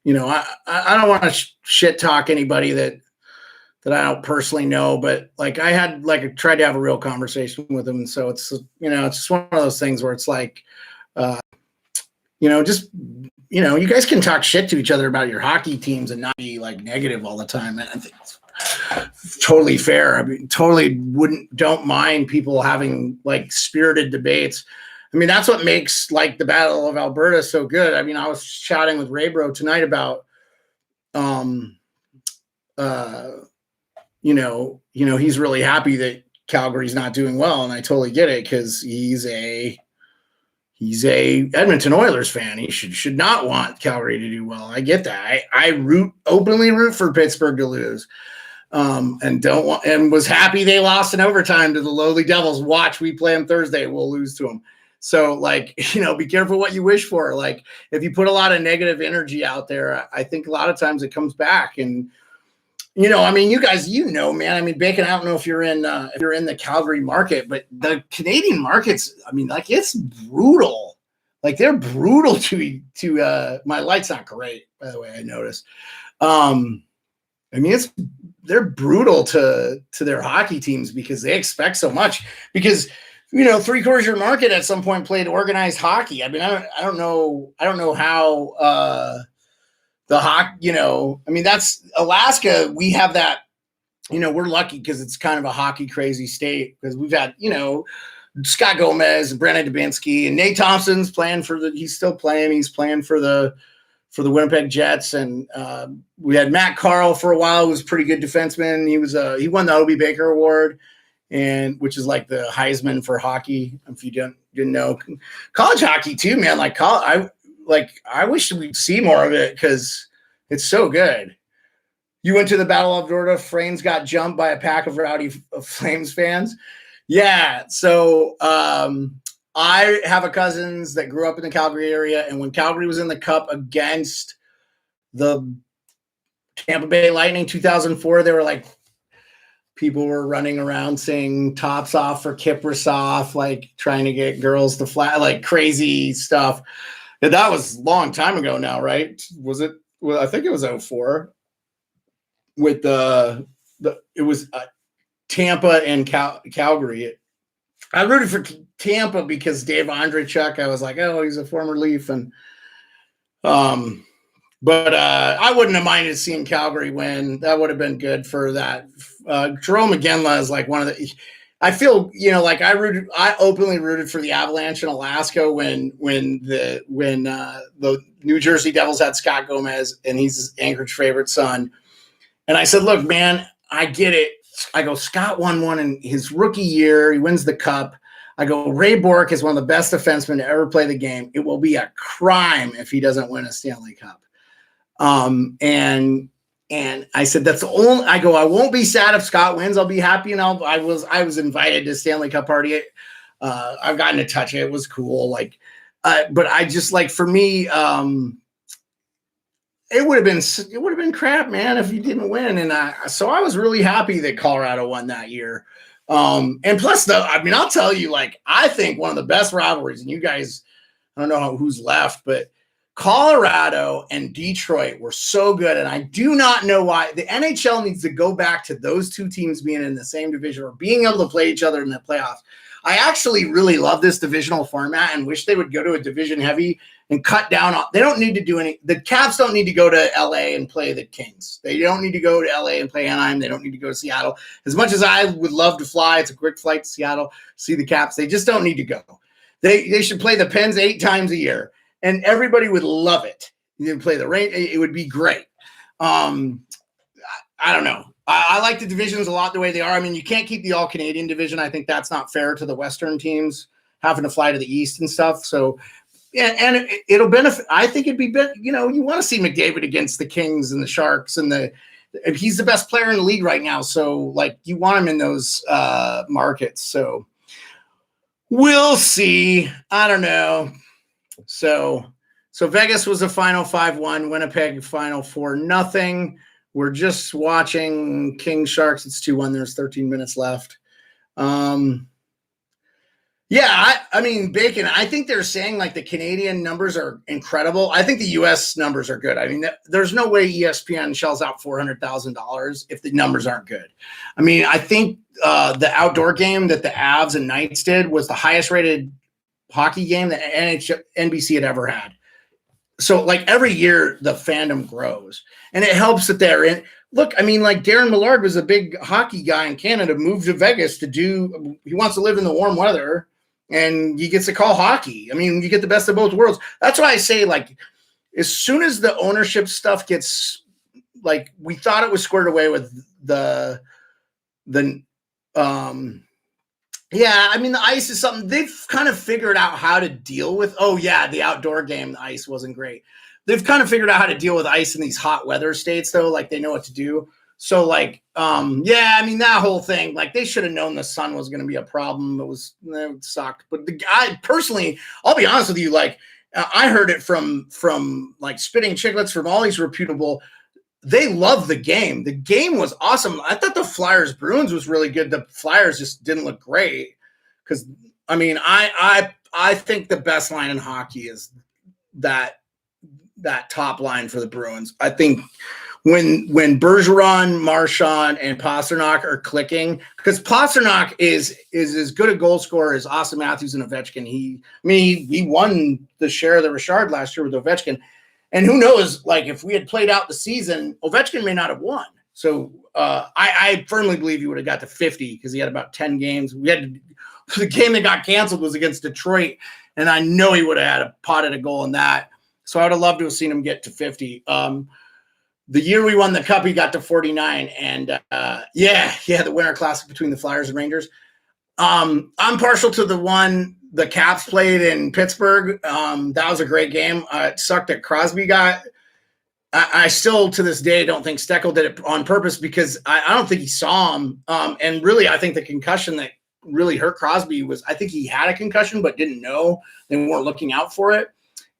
don't want to shit talk anybody that I don't personally know, but I had tried to have a real conversation with him. And so it's, it's just one of those things where it's you guys can talk shit to each other about your hockey teams and not be negative all the time. And I think it's totally fair. I mean, don't mind people having spirited debates. I mean, that's what makes the Battle of Alberta so good. I mean, I was chatting with Ray Bro tonight about, he's really happy that Calgary's not doing well, and I totally get it because he's a Edmonton Oilers fan. He should not want Calgary to do well. I get that. I openly root for Pittsburgh to lose, and was happy they lost in overtime to the lowly Devils. Watch, we play them Thursday, we'll lose to them. So be careful what you wish for. If you put a lot of negative energy out there, I think a lot of times it comes back. And you guys, man. I mean, Bacon, I don't know if you're in the Calgary market, but the Canadian markets, it's brutal. They're brutal to my light's not great, by the way, I noticed. They're brutal to their hockey teams because they expect so much because, 3/4 of your market at some point played organized hockey. I mean, I don't know how, the hockey, that's Alaska. We have that, we're lucky because it's kind of a hockey crazy state because we've had, Scott Gomez and Brandon Dubinsky and Nate Thompson's playing he's still playing. He's playing for the Winnipeg Jets. And we had Matt Carl for a while, who was a pretty good defenseman. He won the Obie Baker Award. and which is like the Heisman for hockey. If you didn't know, college hockey too, man. Like I wish we'd see more of it because it's so good. You went to the Battle of Alberta. Frames got jumped by a pack of rowdy Flames fans. Yeah. So I have a cousins that grew up in the Calgary area, and when Calgary was in the Cup against the Tampa Bay Lightning 2004, they were like, people were running around saying "tops off" for Kiprasov, like trying to get girls to fly, like crazy stuff. And that was a long time ago now, right? Was it? Well, I think it was 04 with it was Tampa and Calgary. I rooted for Tampa because Dave Andreychuk, I was like, oh, he's a former Leaf. And but I wouldn't have minded seeing Calgary win. That would have been good for that. Jarome Iginla is like one of the, I feel, like I openly rooted for the Avalanche in Alaska when the New Jersey Devils had Scott Gomez, and he's his Anchorage favorite son. And I said, look, man, I get it. I go, Scott won one in his rookie year. He wins the Cup. I go, Ray Bourque is one of the best defensemen to ever play the game. It will be a crime if he doesn't win a Stanley Cup. And I said, that's the only, I go, I won't be sad if Scott wins. I'll be happy. And I was invited to Stanley Cup party. I've gotten to touch it. It was cool. But I just for me, it would have been crap, man, if you didn't win. And so I was really happy that Colorado won that year. And plus I'll tell you, I think one of the best rivalries, and you guys, I don't know who's left, but Colorado and Detroit were so good. And I do not know why. The NHL needs to go back to those two teams being in the same division or being able to play each other in the playoffs. I actually really love this divisional format and wish they would go to a division heavy and cut down on. They don't need to do any. The Caps don't need to go to LA and play the Kings. They don't need to go to LA and play Anaheim. They don't need to go to Seattle. As much as I would love to fly, it's a quick flight to Seattle, see the Caps. They just don't need to go. They should play the Pens 8 times a year, and everybody would love it. You play the rain. It would be great. I don't know. I like the divisions a lot the way they are. I mean, you can't keep the all-Canadian division. I think that's not fair to the Western teams having to fly to the East and stuff. So, yeah, and it'll benefit. I think it'd be, you want to see McDavid against the Kings and the Sharks, and he's the best player in the league right now. So, you want him in those markets. So, we'll see. I don't know. So Vegas was a final 5-1. Winnipeg final 4-0. We're just watching King Sharks. It's 2-1. There's 13 minutes left. Yeah, I mean, Bacon, I think they're saying the Canadian numbers are incredible. I think the U.S. numbers are good. I mean, there's no way ESPN shells out $400,000 if the numbers aren't good. I mean, I think the outdoor game that the Avs and Knights did was the highest rated hockey game that NBC had ever had. So every year the fandom grows, and it helps that they're in. Look, I mean, Darren Millard was a big hockey guy in Canada, moved to Vegas he wants to live in the warm weather, and he gets to call hockey. I mean, you get the best of both worlds. That's why I say, as soon as the ownership stuff gets, we thought it was squared away with yeah, I mean, the ice is something they've kind of figured out how to deal with. Oh, yeah, the outdoor game, the ice wasn't great. They've kind of figured out how to deal with ice in these hot weather states, though. They know what to do. So, yeah, I mean, that whole thing, they should have known the sun was going to be a problem. It sucked. But the guy, personally, I'll be honest with you, I heard it from Spitting Chicklets, from all these reputable. They love the game. The game was awesome. I thought the Flyers Bruins was really good. The Flyers just didn't look great because, I mean, I think the best line in hockey is that top line for the Bruins. I think when Bergeron, Marchand, and Pasternak are clicking, because Pasternak is as good a goal scorer as Austin Matthews and Ovechkin. He won the share of the Richard last year with Ovechkin. And who knows, if we had played out the season, Ovechkin may not have won. So I firmly believe he would have got to 50 because he had about 10 games. The game that got canceled was against Detroit, and I know he would have had potted a goal in that. So I would have loved to have seen him get to 50. The year we won the Cup, he got to 49. And, the Winter Classic between the Flyers and Rangers. I'm partial to the one the Caps played in Pittsburgh. That was a great game. It sucked that Crosby got. I still, to this day, don't think Steckel did it on purpose because I don't think he saw him. And really, I think the concussion that really hurt Crosby was, I think he had a concussion but didn't know. They weren't looking out for it.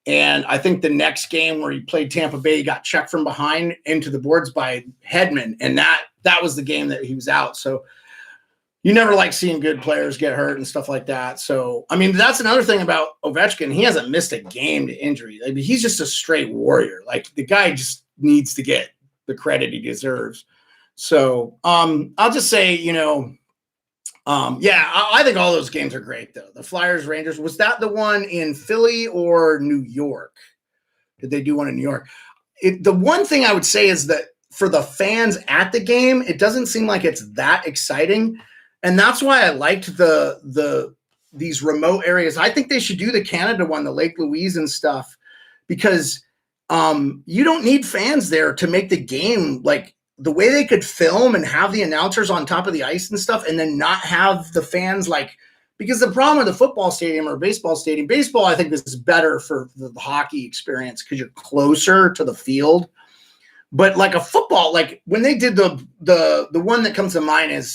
And I think the next game where he played Tampa Bay, he got checked from behind into the boards by Hedman. And that was the game that he was out. So you never like seeing good players get hurt and stuff like that. So, I mean, that's another thing about Ovechkin. He hasn't missed a game to injury. I mean, he's just a straight warrior. Like, the guy just needs to get the credit he deserves. So, I'll just say, I think all those games are great, though. The Flyers, Rangers, was that the one in Philly or New York? Did they do one in New York? The one thing I would say is that for the fans at the game, it doesn't seem like it's that exciting. And that's why I liked these remote areas. I think they should do the Canada one, the Lake Louise and stuff, because you don't need fans there to make the game. Like, the way they could film and have the announcers on top of the ice and stuff, and then not have the fans, like, because the problem with the football stadium or baseball stadium, baseball, I think this is better for the hockey experience because you're closer to the field. But like a football, like when they did the one that comes to mind is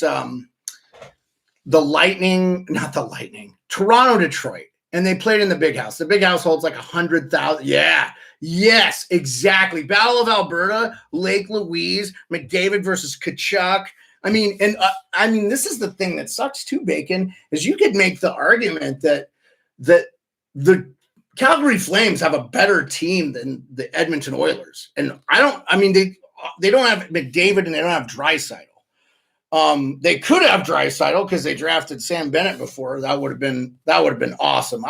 Toronto, Detroit. And they played in the Big House. The Big House holds like 100,000. Yeah. Yes, exactly. Battle of Alberta, Lake Louise, McDavid versus Tkachuk. I mean, this is the thing that sucks too, Bacon, is you could make the argument that the Calgary Flames have a better team than the Edmonton Oilers. And they don't have McDavid and they don't have Draisaitl. They could have Draisaitl because they drafted Sam Bennett before. That would have been awesome.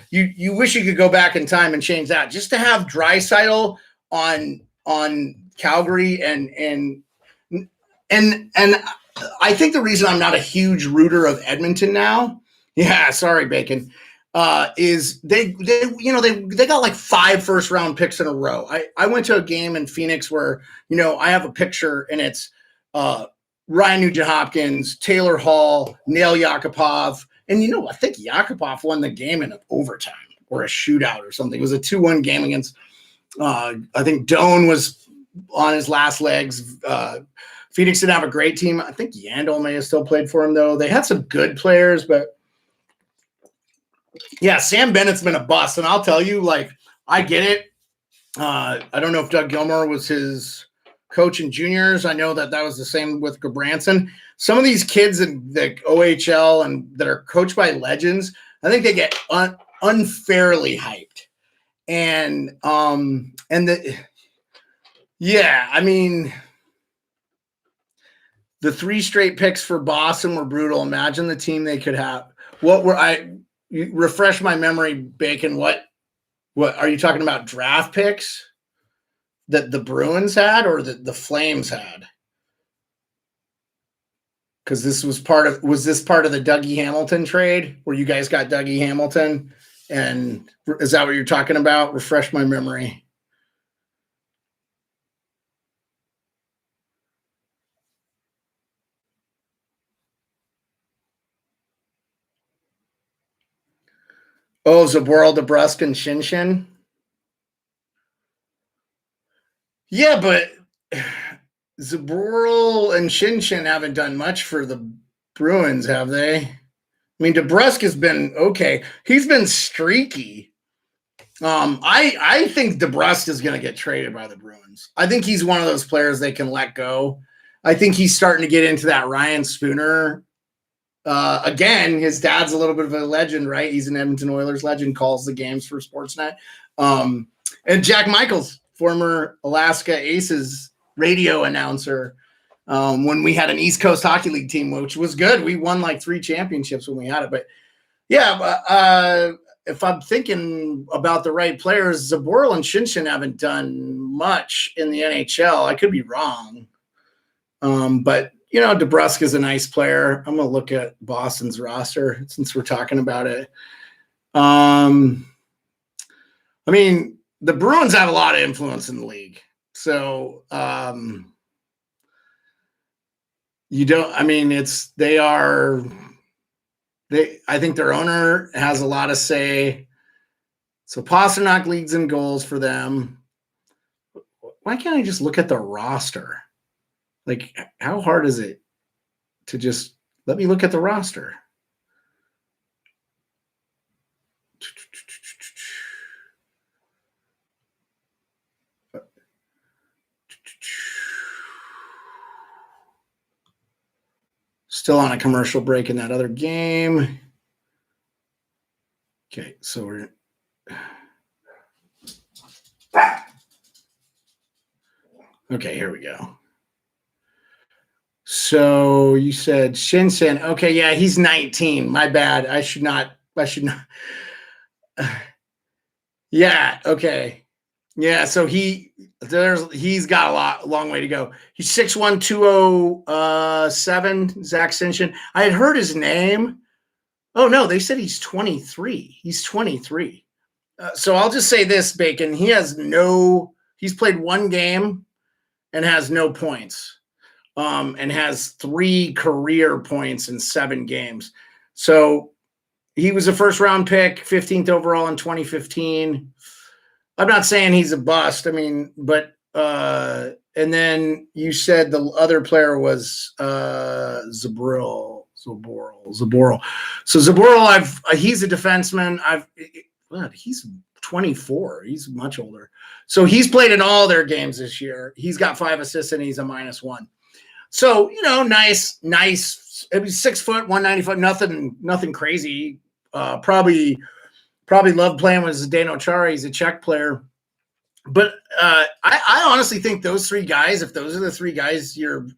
You wish you could go back in time and change that just to have Draisaitl on Calgary and I think the reason I'm not a huge rooter of Edmonton now, sorry, Bacon, is they got like 5 first-round picks in a row. I went to a game in Phoenix where I have a picture and it's Ryan Nugent-Hopkins, Taylor Hall, Nail Yakupov. And I think Yakupov won the game in overtime or a shootout or something. It was a 2-1 game against, I think Doan was on his last legs. Phoenix didn't have a great team. I think Yandel may have still played for him, though. They had some good players, but yeah, Sam Bennett's been a bust. And I'll tell you, like, I get it. I don't know if Doug Gilmour was his coach in juniors. I know that was the same with Gabranson. Some of these kids in the OHL and that are coached by legends, I think they get unfairly hyped. And the 3 straight picks for Boston were brutal. Imagine the team they could have. Refresh my memory, Bacon. What are you talking about? Draft picks that the Bruins had or that the Flames had? Because this was was this part of the Dougie Hamilton trade where you guys got Dougie Hamilton? And is that what you're talking about? Refresh my memory. Oh, Zaboral, DeBrusk, and Shinshin. Yeah, but Zaboral and Shinshin haven't done much for the Bruins, have they? I mean, DeBrusk has been okay. He's been streaky. I think DeBrusk is going to get traded by the Bruins. I think he's one of those players they can let go. I think he's starting to get into that Ryan Spooner. Again, his dad's a little bit of a legend, right? He's an Edmonton Oilers legend, calls the games for Sportsnet. And Jack Michaels, former Alaska Aces radio announcer, when we had an East Coast Hockey League team, which was good. We won like 3 championships when we had it. But yeah, if I'm thinking about the right players, Zaboral and Shinshin haven't done much in the NHL. I could be wrong. But DeBrusk is a nice player. I'm going to look at Boston's roster since we're talking about it. I mean, the Bruins have a lot of influence in the league. So, they are I think their owner has a lot of say. So Pasternak leads in goals for them. Why can't I just look at the roster? Like, how hard is it to just let me look at the roster? Still on a commercial break in that other game. Okay, so we're okay, here we go. So you said Shinsen. Okay, yeah, he's 19. My bad. I should not. Yeah, okay. Yeah, so he's got a long way to go. He's 6'1", 207, Zach Sinchen. I had heard his name. Oh no, they said he's 23. He's 23. So I'll just say this, Bacon. He's played one game and has no points. And has 3 career points in 7 games. So he was a first round pick, 15th overall in 2015. I'm not saying he's a bust. I mean, but and then you said the other player was Zaboral. So Zaboral, he's a defenseman. He's 24. He's much older. So he's played in all their games this year. He's got 5 assists and he's a -1. So, nice. It was 6 foot, 195, nothing crazy. Probably loved playing with Zdeno Chara. He's a Czech player. But I honestly think those 3 guys, if those are the 3 guys you're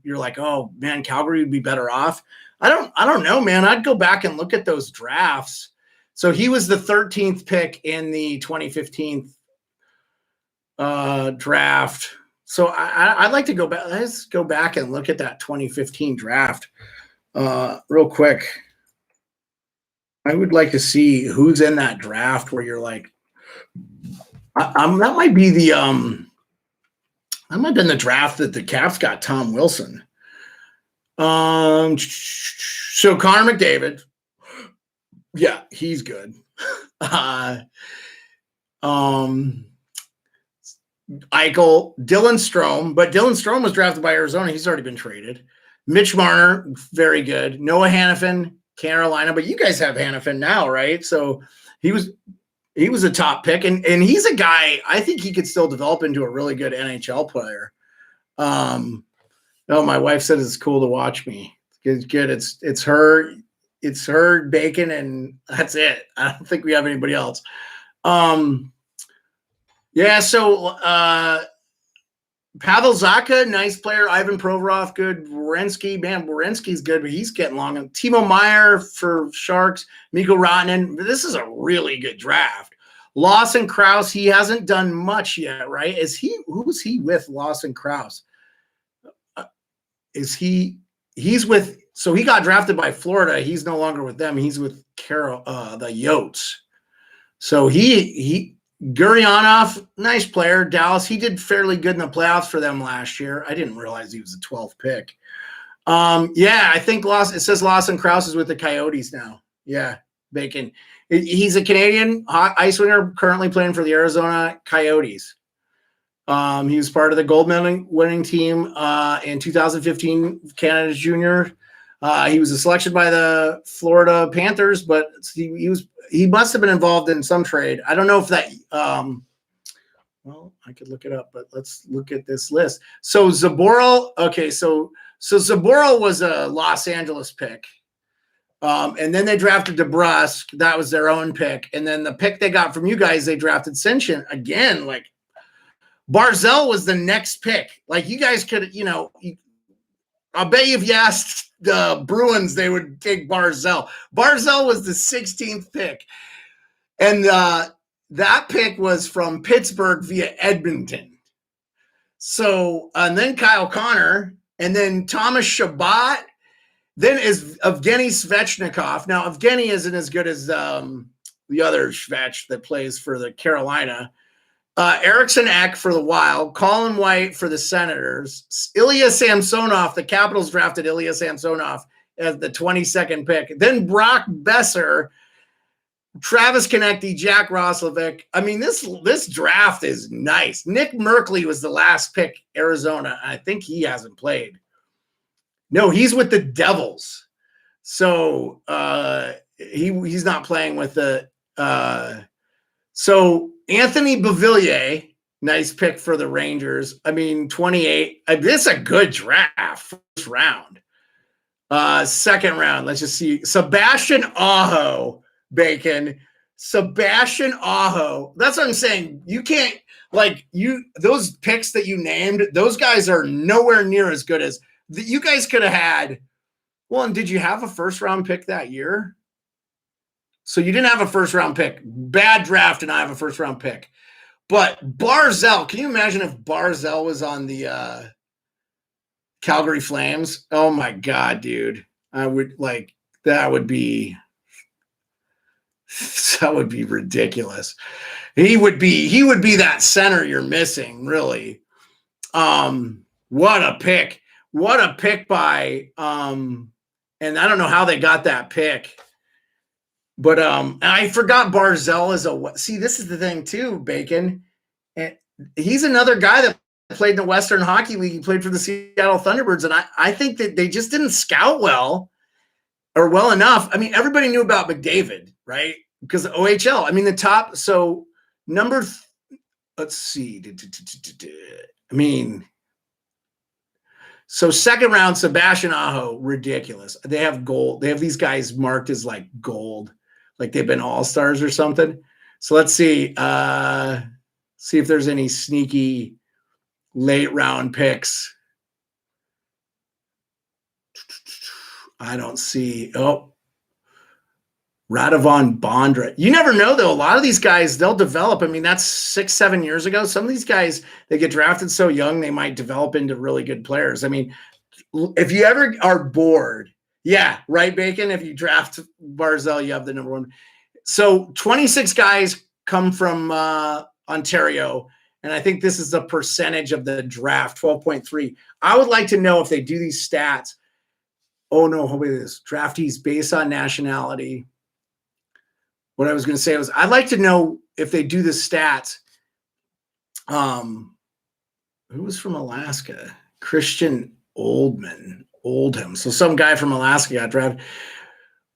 like, oh man, Calgary would be better off. I don't know, man. I'd go back and look at those drafts. So he was the 13th pick in the 2015 draft. So I'd like to go back. Let's go back and look at that 2015 draft real quick. I would like to see who's in that draft where you're like, that might be that might have been the draft that the Caps got Tom Wilson. So Connor McDavid, yeah, he's good. Eichel, Dylan Strome, but Dylan Strome was drafted by Arizona. He's already been traded. Mitch Marner, very good. Noah Hanifin, Carolina, but you guys have Hanifin now, right? So he was a top pick, and he's a guy I think he could still develop into a really good NHL player. Oh, my wife said it's cool to watch me. It's good. It's her, Bacon, and that's it. I don't think we have anybody else. Yeah, so Pavel Zacha, nice player. Ivan Provorov, good. Werenski's good, but he's getting long. Timo Meier for Sharks. Mikko Rantanen. This is a really good draft. Lawson Krause, he hasn't done much yet, right? Who's he with, Lawson Krause? So he got drafted by Florida. He's no longer with them. He's with the Yotes. So Gurionov, nice player. Dallas, he did fairly good in the playoffs for them last year. I didn't realize he was a 12th pick. Yeah, I think it says Lawson Krause is with the Coyotes now. Yeah, Bacon. He's a Canadian ice winger currently playing for the Arizona Coyotes. He was part of the gold medal winning team in 2015 Canada's junior. He was a selection by the Florida Panthers, but he must have been involved in some trade. I don't know if that well, I could look it up, but let's look at this list. So Zaboral, okay, so Zaboral was a Los Angeles pick. And then they drafted DeBrusk. That was their own pick. And then the pick they got from you guys, they drafted Sinchen again. Like Barzell was the next pick. Like you guys could, I'll bet you if you asked the Bruins, they would take Barzell. Barzell was the 16th pick. And that pick was from Pittsburgh via Edmonton. So, and then Kyle Connor, and then Thomas Chabot, then is Evgeny Svechnikov. Now, Evgeny isn't as good as the other Svech that plays for the Carolina. Eriksson Ek for the Wild, Colin White for the Senators, Ilya Samsonov, the Capitals drafted Ilya Samsonov as the 22nd pick. Then Brock Besser, Travis Konecny, Jack Roslovic. I mean, this draft is nice. Nick Merkley was the last pick, Arizona. I think he hasn't played. No, he's with the Devils. So he's not playing with the so Anthony Beauvillier, nice pick for the Rangers. I mean, 28. This is a good draft. First round. Second round, let's just see. Sebastian Aho, Bacon. Sebastian Aho. That's what I'm saying. You can't, like, those picks that you named, those guys are nowhere near as good as you guys could have had. Well, and did you have a first round pick that year? So you didn't have a first round pick. Bad draft, and I have a first round pick. But Barzal, can you imagine if Barzal was on the Calgary Flames? Oh my God, dude. I would like that would be ridiculous. He would be that center you're missing, really. What a pick. What a pick by and I don't know how they got that pick. But I forgot Barzal is see, this is the thing too, Bacon. And he's another guy that played in the Western Hockey League. He played for the Seattle Thunderbirds. And I think that they just didn't scout well or well enough. I mean, everybody knew about McDavid, right? Because the OHL. I mean, the top. So let's see. I mean, so second round, Sebastian Aho, ridiculous. They have gold. They have these guys marked as like gold, like they've been all-stars or something. So let's see. See if there's any sneaky late round picks. I don't see. Oh, Radovan Bondra. You never know, though. A lot of these guys, they'll develop. I mean, that's 6-7 years ago. Some of these guys, they get drafted so young, they might develop into really good players. I mean, if you ever are bored, yeah, right, Bacon? If you draft Barzal, you have the number one. So 26 guys come from Ontario, and I think this is the percentage of the draft, 12.3. I would like to know if they do these stats. Oh, no, hold on, this draftees based on nationality. What I was going to say was I'd like to know if they do the stats. Who was from Alaska? Christian Oldham. So some guy from Alaska got drafted.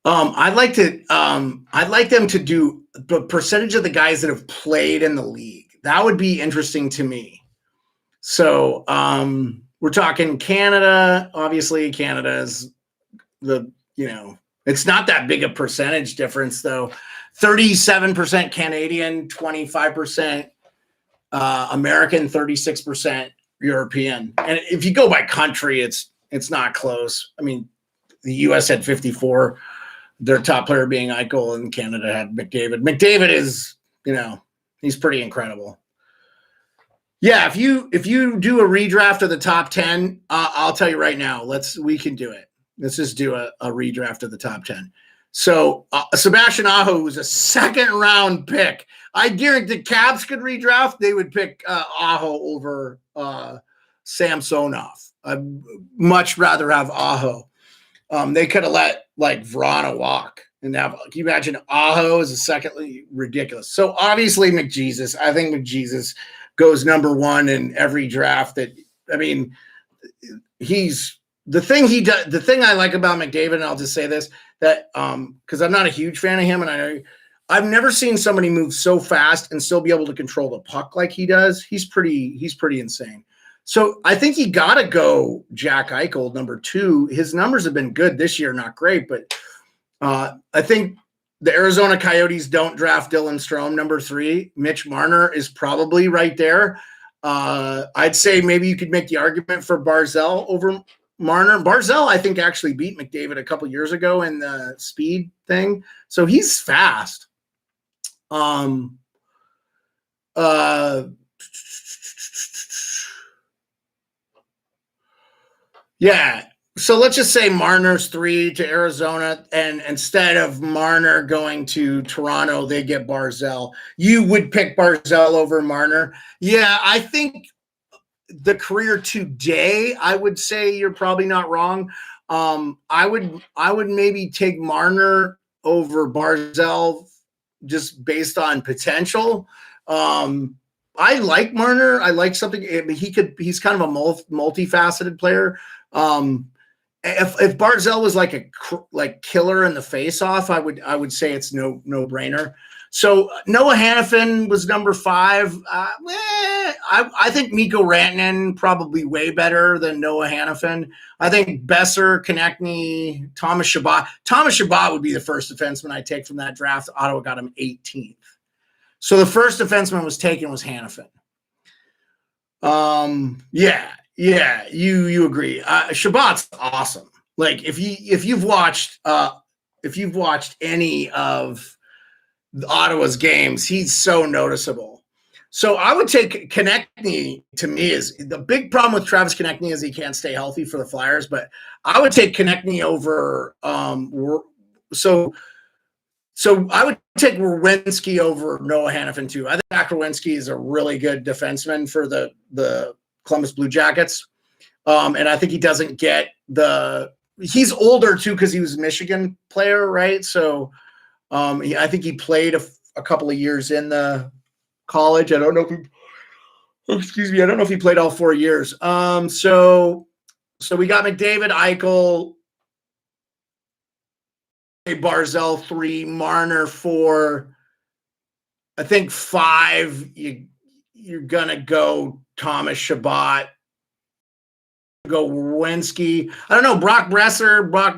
I'd like them to do the percentage of the guys that have played in the league. That would be interesting to me. So we're talking Canada. Obviously, Canada is it's not that big a percentage difference, though. 37% Canadian, 25% American, 36% European. And if you go by country, it's not close. I mean, the U.S. had 54, their top player being Eichel, and Canada had McDavid. McDavid is, he's pretty incredible. Yeah, if you do a redraft of the top 10, I'll tell you right now, we can do it. Let's just do a redraft of the top 10. So Sebastian Aho was a second round pick. I guarantee the Caps could redraft. They would pick Aho over Samsonov. I'd much rather have Aho. They could have let like Vrana walk and have. Can you imagine Aho as a secondly? Ridiculous. So obviously McJesus. I think McJesus goes number one in every draft. He's the thing he does. The thing I like about McDavid, and I'll just say this, that because I'm not a huge fan of him, and I know I've never seen somebody move so fast and still be able to control the puck like he does. He's pretty insane. So I think you got to go Jack Eichel, number 2. His numbers have been good this year, not great, but I think the Arizona Coyotes don't draft Dylan Strome, number 3. Mitch Marner is probably right there. I'd say maybe you could make the argument for Barzal over Marner. Barzal, I think, actually beat McDavid a couple years ago in the speed thing. So he's fast. Yeah. So let's just say Marner's 3 to Arizona, and instead of Marner going to Toronto, they get Barzal. You would pick Barzal over Marner. Yeah, I think the career today, I would say you're probably not wrong. I would maybe take Marner over Barzell just based on potential. I like Marner. I like something. He's kind of a multifaceted player. If Barzell was like a killer in the face-off, I would say it's no brainer. So Noah Hannafin was number 5. I think Mikko Rantanen probably way better than Noah Hannafin. I think Besser, Konechny, Thomas Chabot. Thomas Chabot would be the first defenseman I take from that draft. Ottawa got him 18th. So the first defenseman was taken was Hannafin. Yeah, you agree. Chabot's awesome. Like if you've watched any of Ottawa's games, he's so noticeable. So I would take Konechny. To me, is the big problem with Travis Konechny is he can't stay healthy for the Flyers. But I would take Konechny over. So I would take Werenski over Noah Hannafin too. I think Zach Werenski is a really good defenseman for the Columbus Blue Jackets, and I think he doesn't get he's older too because he was a Michigan player, right? So I think he played a couple of years in the college. I don't know if he played all 4 years. So we got McDavid, Eichel, Barzell 3, Marner 4. I think 5. You're gonna go Thomas Chabot, go Werenski. I don't know, Brock Besser. What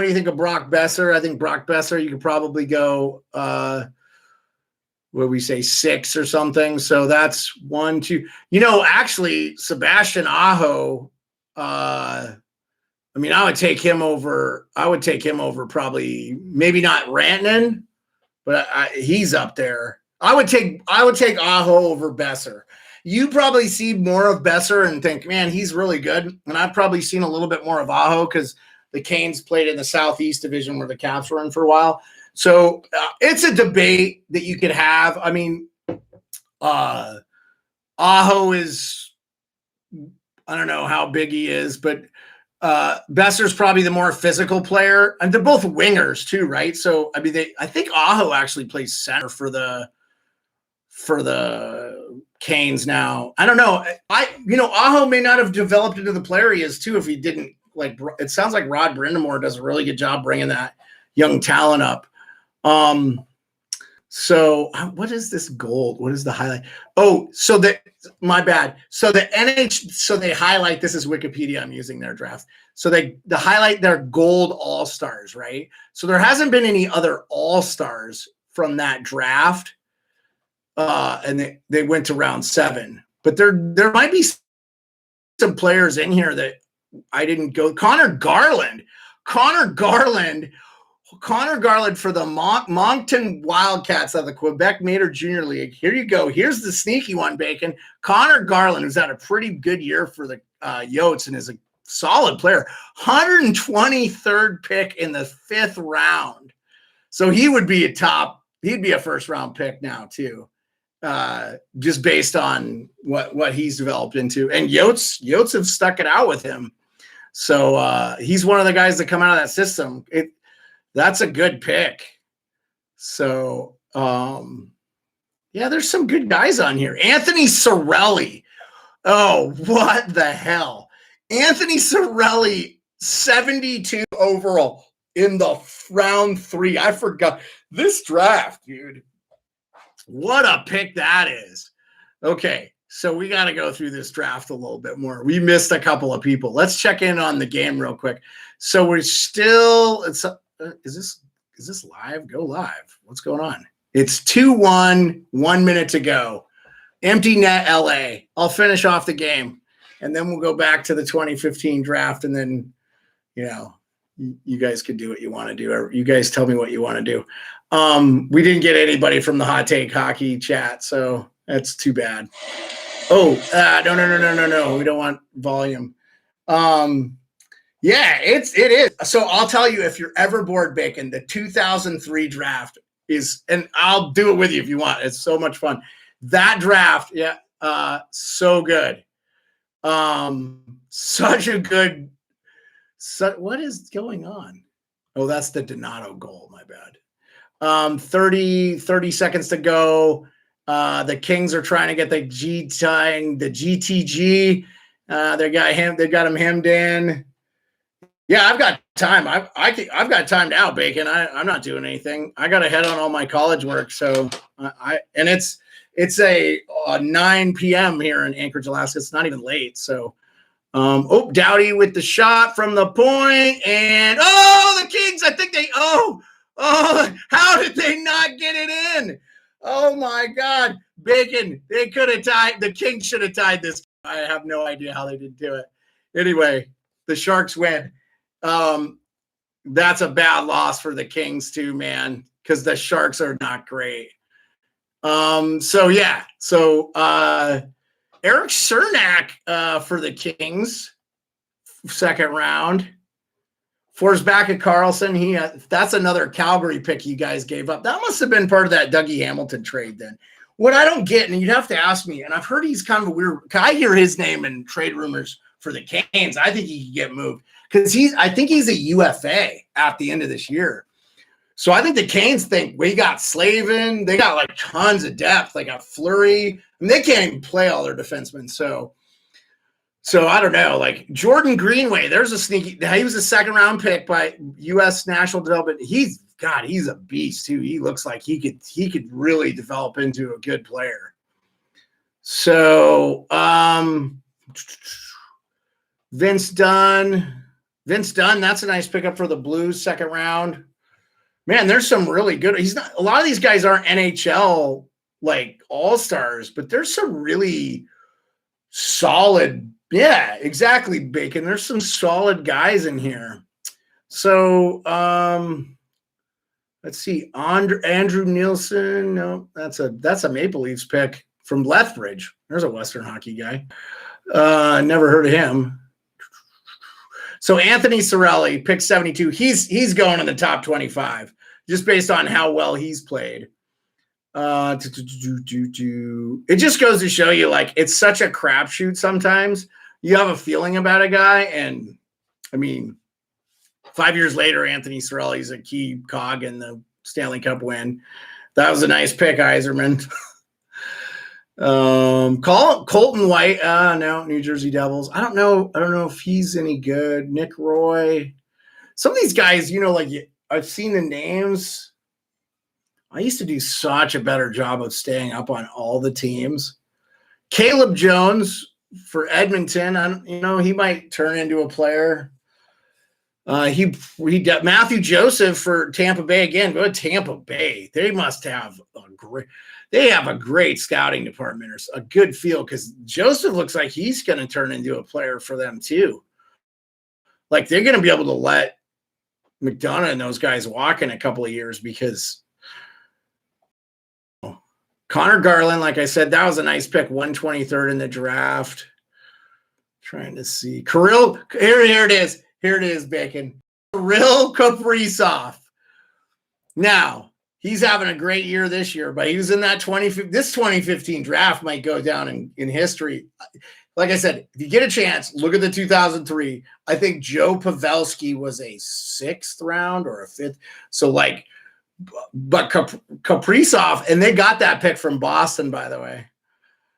do you think of Brock Besser? I think Brock Besser, you could probably go, what we say, 6 or something. So that's 1, 2. Actually, Sebastian Aho, I would take him over. I would take him over probably, maybe not Rantanen, but he's up there. I would take Aho over Besser. You probably see more of Besser and think, man, he's really good. And I've probably seen a little bit more of Aho because the Canes played in the Southeast Division where the Caps were in for a while. So it's a debate that you could have. I mean, Aho is, I don't know how big he is, but Besser's probably the more physical player. And they're both wingers too, right? So, I think Aho actually plays center for the Canes now. I don't know. Aho may not have developed into the player he is too if he didn't. It sounds like Rod Brindamore does a really good job bringing that young talent up. So what is this gold? What is the highlight? Oh, my bad. So they highlight, this is Wikipedia, I'm using their draft. So they highlight their gold all-stars, right? So there hasn't been any other all-stars from that draft. And they went to round 7, but there might be some players in here that I didn't go. Connor Garland for the Moncton Wildcats of the Quebec Major Junior League. Here you go. Here's the sneaky one, Bacon. Connor Garland, who's had a pretty good year for the Yotes and is a solid player. 123rd pick in the 5th round. So he'd be a first round pick now too. Just based on what he's developed into. And Yotes have stuck it out with him. So he's one of the guys that come out of that system. That's a good pick. So there's some good guys on here. Anthony Cirelli. Oh, what the hell? Anthony Cirelli, 72 overall in the round 3. I forgot this draft, dude. What a pick that is. Okay, so we got to go through this draft a little bit more. We missed a couple of people. Let's check in on the game real quick. So we're still, is this live? Go live. What's going on? It's 2-1, 1 minute to go. Empty net LA. I'll finish off the game, and then we'll go back to the 2015 draft, and then, you guys can do what you want to do. Or you guys tell me what you want to do. We didn't get anybody from the Hot Take Hockey chat, so that's too bad. Oh, no. We don't want volume. It is. So I'll tell you, if you're ever bored, Bacon, the 2003 draft is, and I'll do it with you if you want. It's so much fun. That draft, so good. Such a good So what is going on? Oh, that's the Donato goal. My bad. 30 seconds to go. The Kings are trying to get the GTG. They got him hemmed in. Yeah, I've got time. I've got time now, Bacon. I'm not doing anything. I got to head on all my college work. So and it's a 9 p.m. here in Anchorage, Alaska. It's not even late. So Doughty with the shot from the point, and the Kings. I think how did they not get it in? Oh my God, Bacon. They could have tied. The Kings should have tied this. I have no idea how they didn't do it. Anyway, the Sharks win. That's a bad loss for the Kings too, man, because the Sharks are not great. So Eric Cernak for the Kings, second round. Forsbacka Karlsson, that's another Calgary pick you guys gave up. That must have been part of that Dougie Hamilton trade then. What I don't get, and you'd have to ask me, and I've heard he's kind of a weird, I hear his name in trade rumors for the Canes. I think he could get moved because I think he's a UFA at the end of this year. So I think the Canes think we got Slavin. They got like tons of depth. They got Fleury. I mean, they can't even play all their defensemen. So I don't know. Like Jordan Greenway, there's a sneaky. He was a second round pick by U.S. National Development. He's a beast too. He looks like he could really develop into a good player. So Vince Dunn, that's a nice pickup for the Blues, second round. Man, there's some really good. A lot of these guys aren't NHL like all-stars, but there's some really solid. Yeah, exactly, Bacon. There's some solid guys in here. So let's see. Andrew Nielsen. No, that's a Maple Leafs pick from Lethbridge. There's a Western hockey guy. Never heard of him. So Anthony Cirelli, pick 72. He's going in the top 25 just based on how well he's played. It just goes to show you, like, it's such a crapshoot sometimes. You have a feeling about a guy, and I mean, 5 years later, Anthony Cirelli's a key cog in the Stanley Cup win. That was a nice pick, Yzerman. Colton White, no, New Jersey Devils. I don't know if he's any good. Nick Roy. Some of these guys, like I've seen the names. I used to do such a better job of staying up on all the teams. Caleb Jones for Edmonton. He might turn into a player. Matthew Joseph for Tampa Bay. Again, go to Tampa Bay. They must have a great scouting department or a good feel, because Joseph looks like he's going to turn into a player for them too. Like, they're going to be able to let McDonough and those guys walk in a couple of years, because Connor Garland, like I said, that was a nice pick, 123rd in the draft. Trying to see. Kirill, here it is. Here it is, Bacon. Kirill Kaprizov. Now, he's having a great year this year, but he was in that 2015 draft might go down in history. Like I said, if you get a chance, look at the 2003. I think Joe Pavelski was a 6th round or a 5th. So, like, but Kaprizov, and they got that pick from Boston, by the way.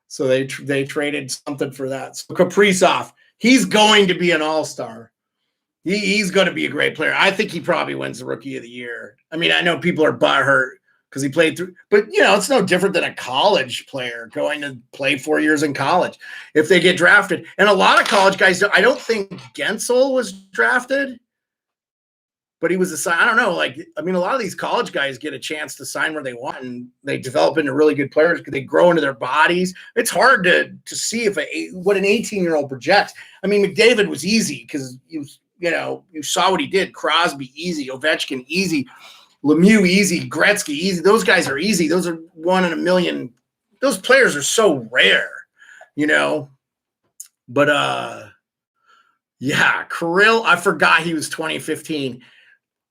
So they traded something for that. So Kaprizov, he's going to be an all-star. He's going to be a great player. I think he probably wins the Rookie of the Year. I mean, I know people are butthurt because he played through, but it's no different than a college player going to play 4 years in college if they get drafted. And a lot of college guys, I don't think Gensel was drafted, but he was I don't know. Like, I mean, a lot of these college guys get a chance to sign where they want, and they develop into really good players because they grow into their bodies. It's hard to see what an 18-year-old projects. I mean, McDavid was easy because you saw what he did. Crosby, easy. Ovechkin, easy. Lemieux, easy. Gretzky, easy. Those guys are easy. Those are 1 in a million. Those players are so rare, But, yeah, Kirill, I forgot he was 2015.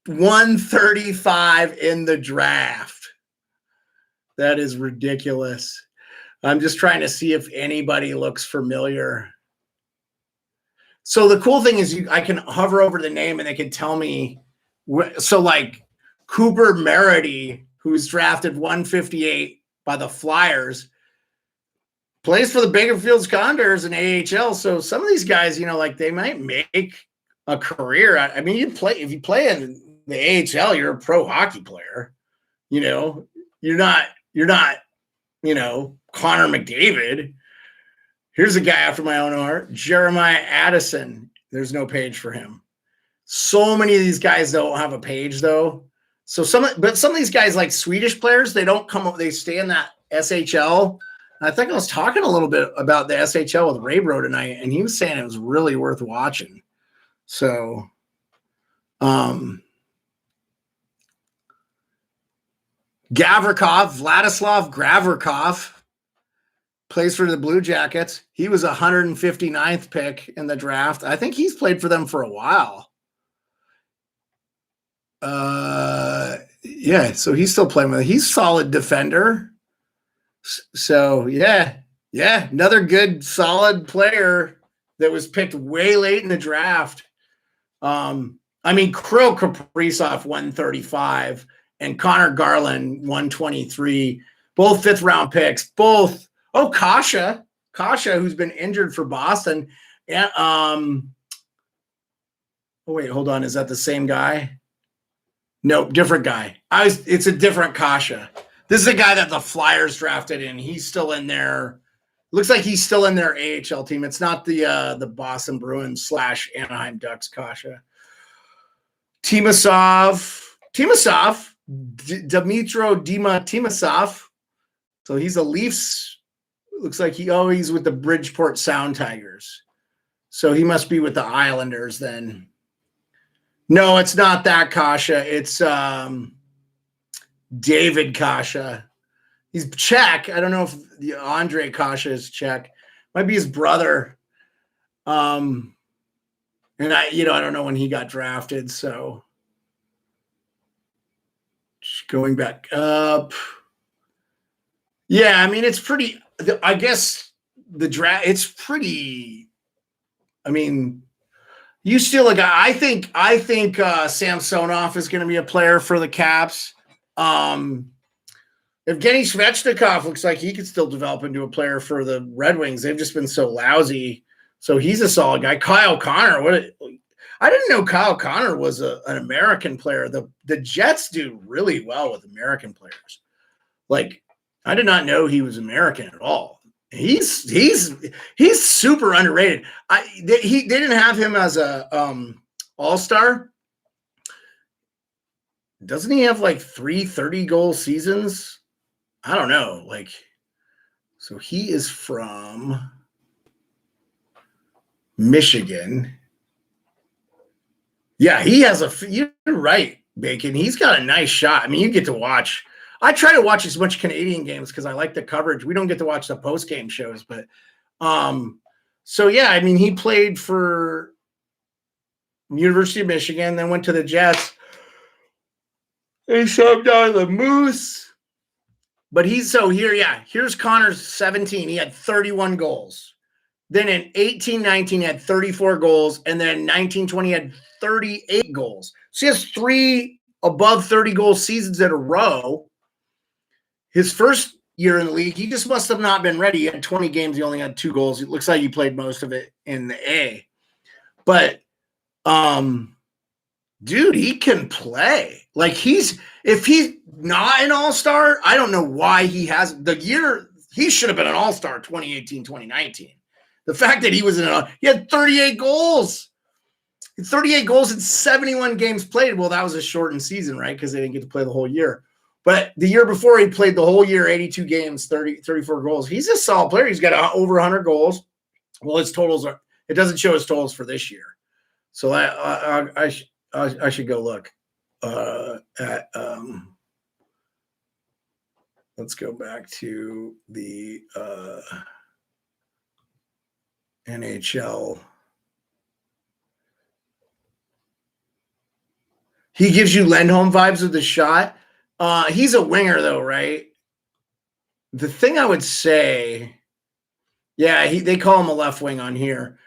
135 in the draft. That is ridiculous. I'm just trying to see if anybody looks familiar. So the cool thing is I can hover over the name and they can tell me. So like Cooper Merity, who's drafted 158 by the Flyers, plays for the Bakersfield Condors in AHL. So some of these guys, like they might make a career. I mean, if you play in the AHL, you're a pro hockey player. You're not, Connor McDavid. Here's a guy after my own heart, Jeremiah Addison. There's no page for him. So many of these guys don't have a page though. So some of these guys, like Swedish players, they don't come up, they stay in that SHL. And I think I was talking a little bit about the SHL with Ray Bro tonight, and he was saying it was really worth watching. So, Vladislav Gavrikov, plays for the Blue Jackets. He was 159th pick in the draft. I think he's played for them for a while. Yeah, so he's still playing with it. He's a solid defender. So, yeah, another good, solid player that was picked way late in the draft. Kirill Kaprizov, 135, and Connor Garland, 123, both fifth-round picks. Kasha, who's been injured for Boston. And, wait, hold on. Is that the same guy? No, different guy. It's a different Kasha. This is a guy that the Flyers drafted in. He's still in there. Looks like he's still in their AHL team. It's not the Boston Bruins / Anaheim Ducks Kasha. Timosov, Dmitro Dima Timosov. So he's a Leafs. Looks like he's with the Bridgeport Sound Tigers. So he must be with the Islanders then. No, it's not that Kasha. It's David Kasha. He's Czech. I don't know if the Andre Kasha is Czech. Might be his brother. And I don't know when he got drafted. So just going back up. Yeah, I mean, it's pretty. I guess the draft. It's pretty. I mean, you still a guy. I think Samsonov is going to be a player for the Caps. Evgeny Svechnikov looks like he could still develop into a player for the Red Wings. They've just been so lousy. So he's a solid guy. Kyle Connor. I didn't know Kyle Connor was an American player. The Jets do really well with American players. Like, I did not know he was American at all. He's super underrated. They didn't have him as a all-star. Doesn't he have like 3 30-goal seasons? I don't know. So he is from Michigan. Yeah, he has you're right, Bacon. He's got a nice shot. I mean, you get to watch. I try to watch as much Canadian games because I like the coverage. We don't get to watch the post-game shows, but so yeah, I mean, he played for University of Michigan, then went to the Jets. He subbed out of the Moose. But here's Connor's 17. He had 31 goals. Then in 18-19, he had 34 goals. And then 19-20, he had 38 goals. So he has 3 above 30-goal seasons in a row. His first year in the league, he just must have not been ready. He had 20 games. He only had 2 goals. It looks like he played most of it in the A. But, dude, he can play. Like, if he's not an all-star, I don't know why he has the year. He should have been an all-star 2018, 2019. The fact that he was he had 38 goals. 38 goals in 71 games played. Well, that was a shortened season, right? Because they didn't get to play the whole year. But the year before, he played the whole year, 82 games, 34 goals. He's a solid player. He's got over 100 goals. Well, his totals it doesn't show his totals for this year. So I should go look at let's go back to the NHL. He gives you Lindholm vibes with the shot. He's a winger, though, right? The thing I would say, yeah, they call him a left wing on here.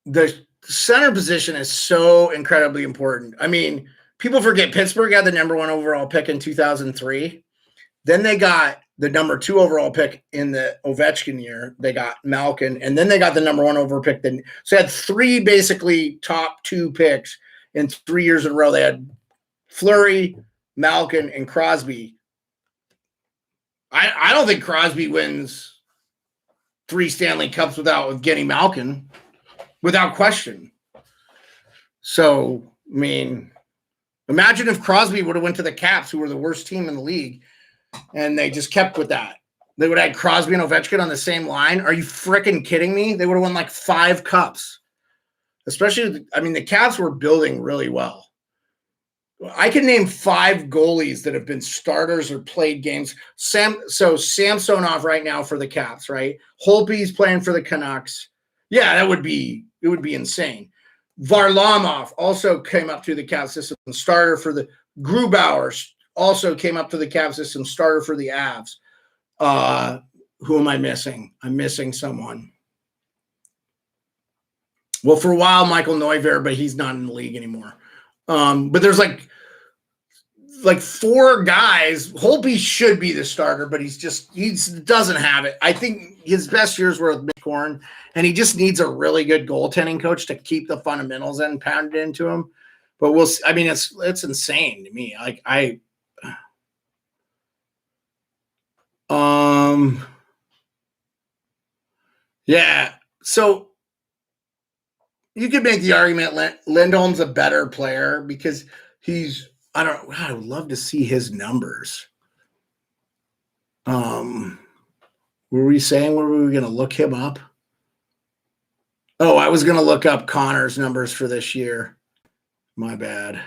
the center position is so incredibly important. I mean, people forget Pittsburgh had the number 1 overall pick in 2003. Then they got the number 2 overall pick in the Ovechkin year. They got Malkin, and then they got the number 1 overall pick. Then so they had 3 basically top 2 picks in 3 years in a row. They had Fleury, Malkin, and Crosby. I don't think Crosby wins 3 Stanley Cups with getting Malkin, without question. So, I mean, imagine if Crosby would have went to the Caps, who were the worst team in the league, and they just kept with that. They would have had Crosby and Ovechkin on the same line. Are you freaking kidding me? They would have won like 5 cups. Especially, I mean, the Caps were building really well. I can name 5 goalies that have been starters or played games. Samsonov right now for the Caps, right? Holtby's playing for the Canucks. Yeah, it would be insane. Varlamov also came up to the Caps system, starter for the Grubauer also came up to the Caps system, starter for the Avs. Who am I missing? I'm missing someone. Well, for a while, Michael Neuvirth, but he's not in the league anymore. But there's like 4 guys. Holtby should be the starter, but he doesn't have it. I think his best years were with Mitch Korn, and he just needs a really good goaltending coach to keep the fundamentals and pound it into him. But we'll see. I mean, it's insane to me. Yeah. So you could make the argument Lindholm's a better player because I would love to see his numbers. Were we saying where we were going to look him up? Oh, I was going to look up Connor's numbers for this year. My bad.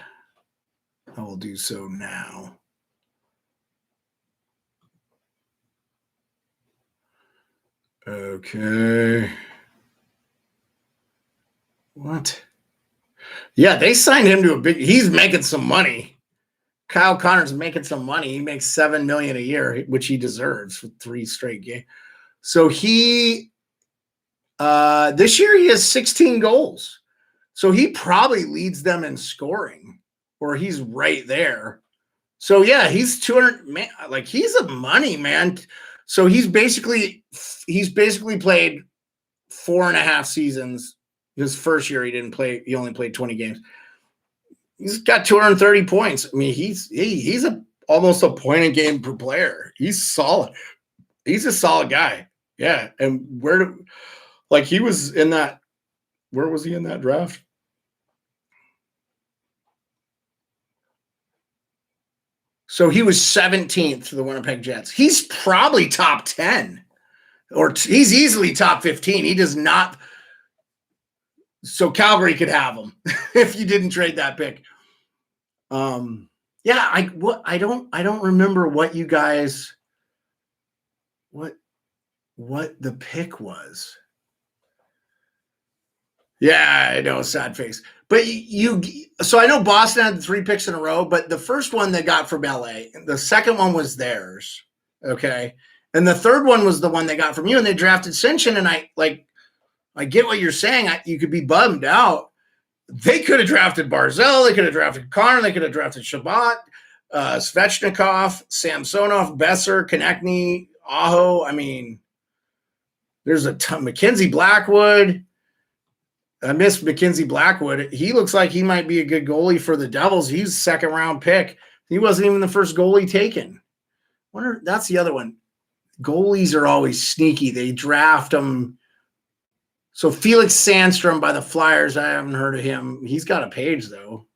I will do so now. Okay. What? Yeah, they signed him to he's making some money. Kyle Connor's making some money. He makes $7 million a year, which he deserves for 3 straight games. So he this year he has 16 goals. So he probably leads them in scoring, or he's right there. So yeah, he's 200 man, like he's a money man. So he's basically played 4.5 seasons. His first year he only played 20 games. He's got 230 points. I mean, he's almost a point a game per player. He's solid. He's a solid guy. Yeah. And he was in that, where was he in that draft? So he was 17th to the Winnipeg Jets. He's probably top 10, or he's easily top 15. He does not. So Calgary could have him if you didn't trade that pick. Yeah, I don't remember what you guys, what the pick was. Yeah, I know, sad face. But so I know Boston had 3 picks in a row, but the first one they got from LA, the second one was theirs. Okay. And the third one was the one they got from you, and they drafted Sinchin. And I get what you're saying. You could be bummed out. They could have drafted Barzell. They could have drafted Connor. They could have drafted Shabbat, Svechnikov, Samsonov, Besser, Konechny, Aho. I mean, there's a ton. Mackenzie Blackwood. I miss Mackenzie Blackwood. He looks like he might be a good goalie for the Devils. He's a 2nd-round pick. He wasn't even the first goalie taken. That's the other one. Goalies are always sneaky. They draft them. So Felix Sandstrom by the Flyers, I haven't heard of him. He's got a page, though.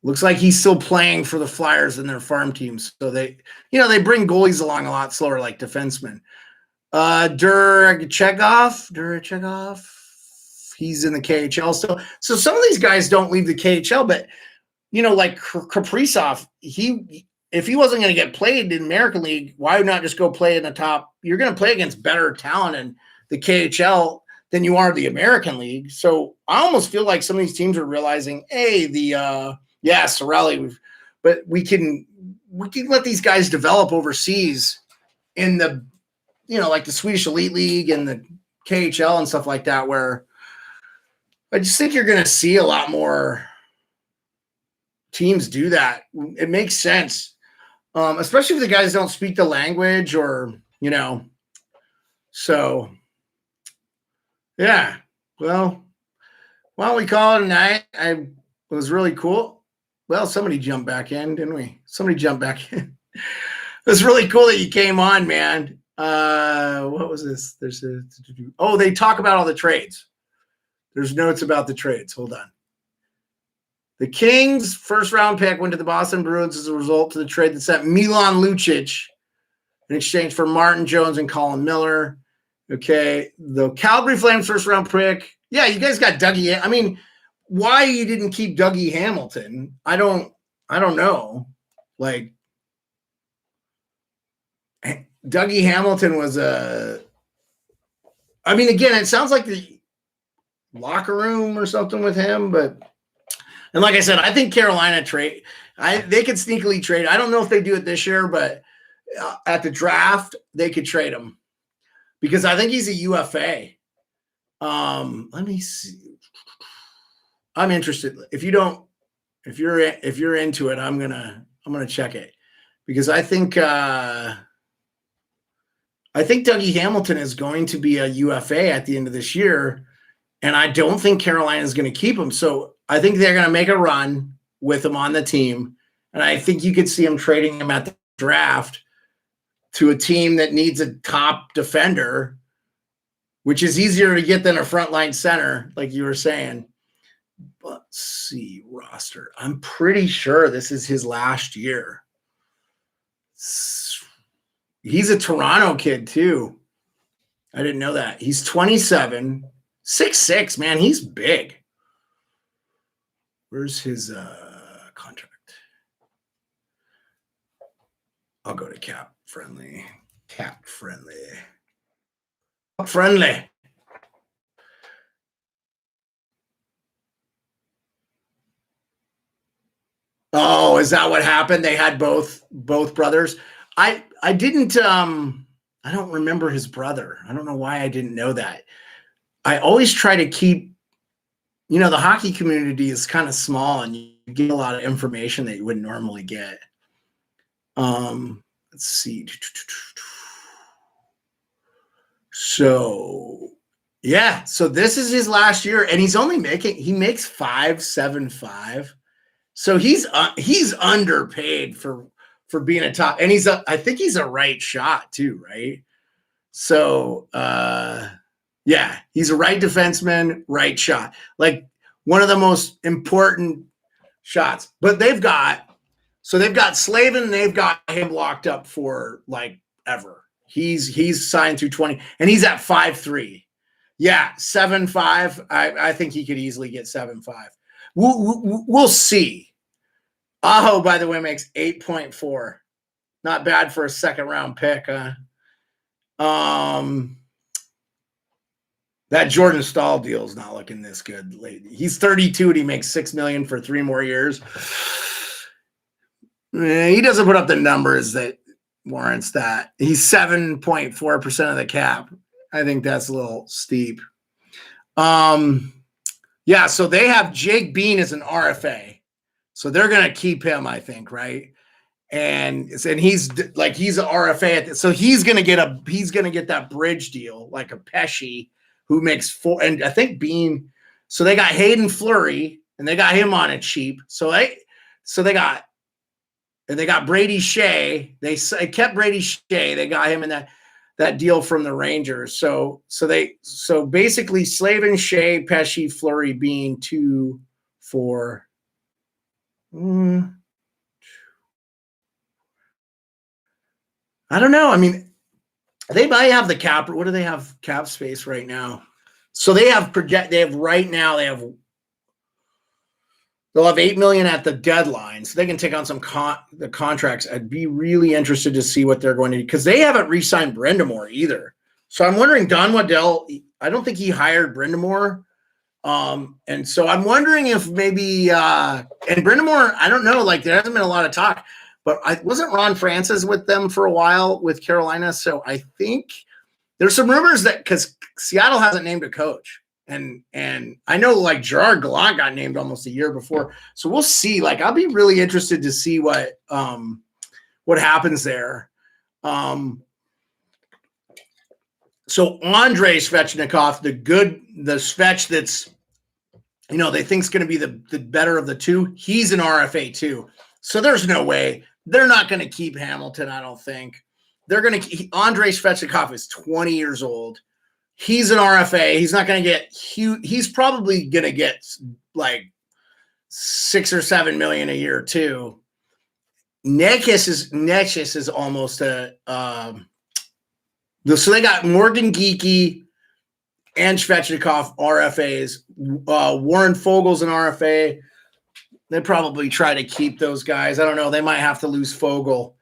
Looks like he's still playing for the Flyers in their farm teams. So they bring goalies along a lot slower, like defensemen. Durachegov, he's in the KHL still. So some of these guys don't leave the KHL, but like Kaprizov, if he wasn't going to get played in American League, why not just go play in the top? You're going to play against better talent in the KHL than you are the American League. So I almost feel like some of these teams are realizing, hey, Cirelli, but we can let these guys develop overseas in the, like the Swedish Elite League and the KHL and stuff like that, where I just think you're going to see a lot more teams do that. It makes sense, especially if the guys don't speak the language or, so yeah. Well, why don't we call it a night? It was really cool. Well, somebody jumped back in, didn't we? Somebody jumped back in. It was really cool that you came on, man. What was this? They talk about all the trades. There's notes about the trades. Hold on. The Kings' first-round pick went to the Boston Bruins as a result of the trade that sent Milan Lucic in exchange for Martin Jones and Colin Miller. Okay. The Calgary Flames first-round pick. Yeah, you guys got Dougie. I mean, why you didn't keep Dougie Hamilton? I don't know. Like, Dougie Hamilton was again, it sounds like the locker room or something with him, and like I said, I think Carolina they could sneakily trade. I don't know if they do it this year, but at the draft, they could trade him because I think he's a UFA. Let me see. I'm interested. If you're into it, I'm gonna check it because I think Dougie Hamilton is going to be a UFA at the end of this year, and I don't think Carolina is going to keep him. So I think they're going to make a run with him on the team, and I think you could see him trading him at the draft to a team that needs a top defender, which is easier to get than a frontline center, like you were saying. Let's see, roster. I'm pretty sure this is his last year. He's a Toronto kid too. I didn't know that. He's 27, 6'6", man. He's big. Where's his contract? I'll go to Cap Friendly. Cap Friendly. Friendly. Oh, is that what happened? They had both brothers. I didn't I don't remember his brother. I don't know why I didn't know that. I always try to keep, the hockey community is kind of small and you get a lot of information that you wouldn't normally get. Let's see. So yeah, so this is his last year and he makes $5.75. So he's underpaid for being a top, and I think he's a right shot too, right? So yeah, he's a right defenseman, right shot, like one of the most important shots. But they've got Slavin, they've got him locked up for like ever. He's signed through 20, and he's at 5'3". Yeah, 7'5". I think he could easily get 7'5". We'll see. Aho, by the way, makes 8.4. Not bad for a second round pick. That Jordan Staal deal is not looking this good lately. He's 32 and he makes $6 million for 3 more years. He doesn't put up the numbers that warrants that. He's 7.4% of the cap. I think that's a little steep. Yeah, so they have Jake Bean as an RFA. So they're going to keep him, I think, right? And he's an RFA. So he's going to get that bridge deal like a Pesci who makes 4. And I think Bean. So they got Hayden Fleury and they got him on it cheap. So they got Brady Shea. They kept Brady Shea. They got him in that deal from the Rangers. So basically Slavin, Shea, Pesci, Fleury, Bean, 2, 4. I don't know. I mean, they might have the cap. What do they have cap space right now? So they'll have $8 million at the deadline, so they can take on some the contracts. I'd be really interested to see what they're going to do because they haven't re-signed Brind'Amour either. So I'm wondering, Don Waddell, I don't think he hired Brind'Amour. And so I'm wondering if maybe and Brind'Amour, I don't know, like there hasn't been a lot of talk, but wasn't Ron Francis with them for a while with Carolina. So I think there's some rumors that because Seattle hasn't named a coach. And I know like Gerard Gallant got named almost a year before. So we'll see. Like I'll be really interested to see what happens there. So Andrei Svechnikov, the Svech that's, they think is going to be the better of the two. He's an RFA too. So there's no way they're not going to keep Hamilton. I don't think they're going to. Andrei Svechnikov is 20 years old. He's an RFA. He's not going to get huge. He's probably going to get like $6 or $7 million a year too. Necas is almost a. So they got Morgan Geekie and Svechnikov RFAs. Warren Fogel's an RFA. They probably try to keep those guys. I don't know. They might have to lose Fogel.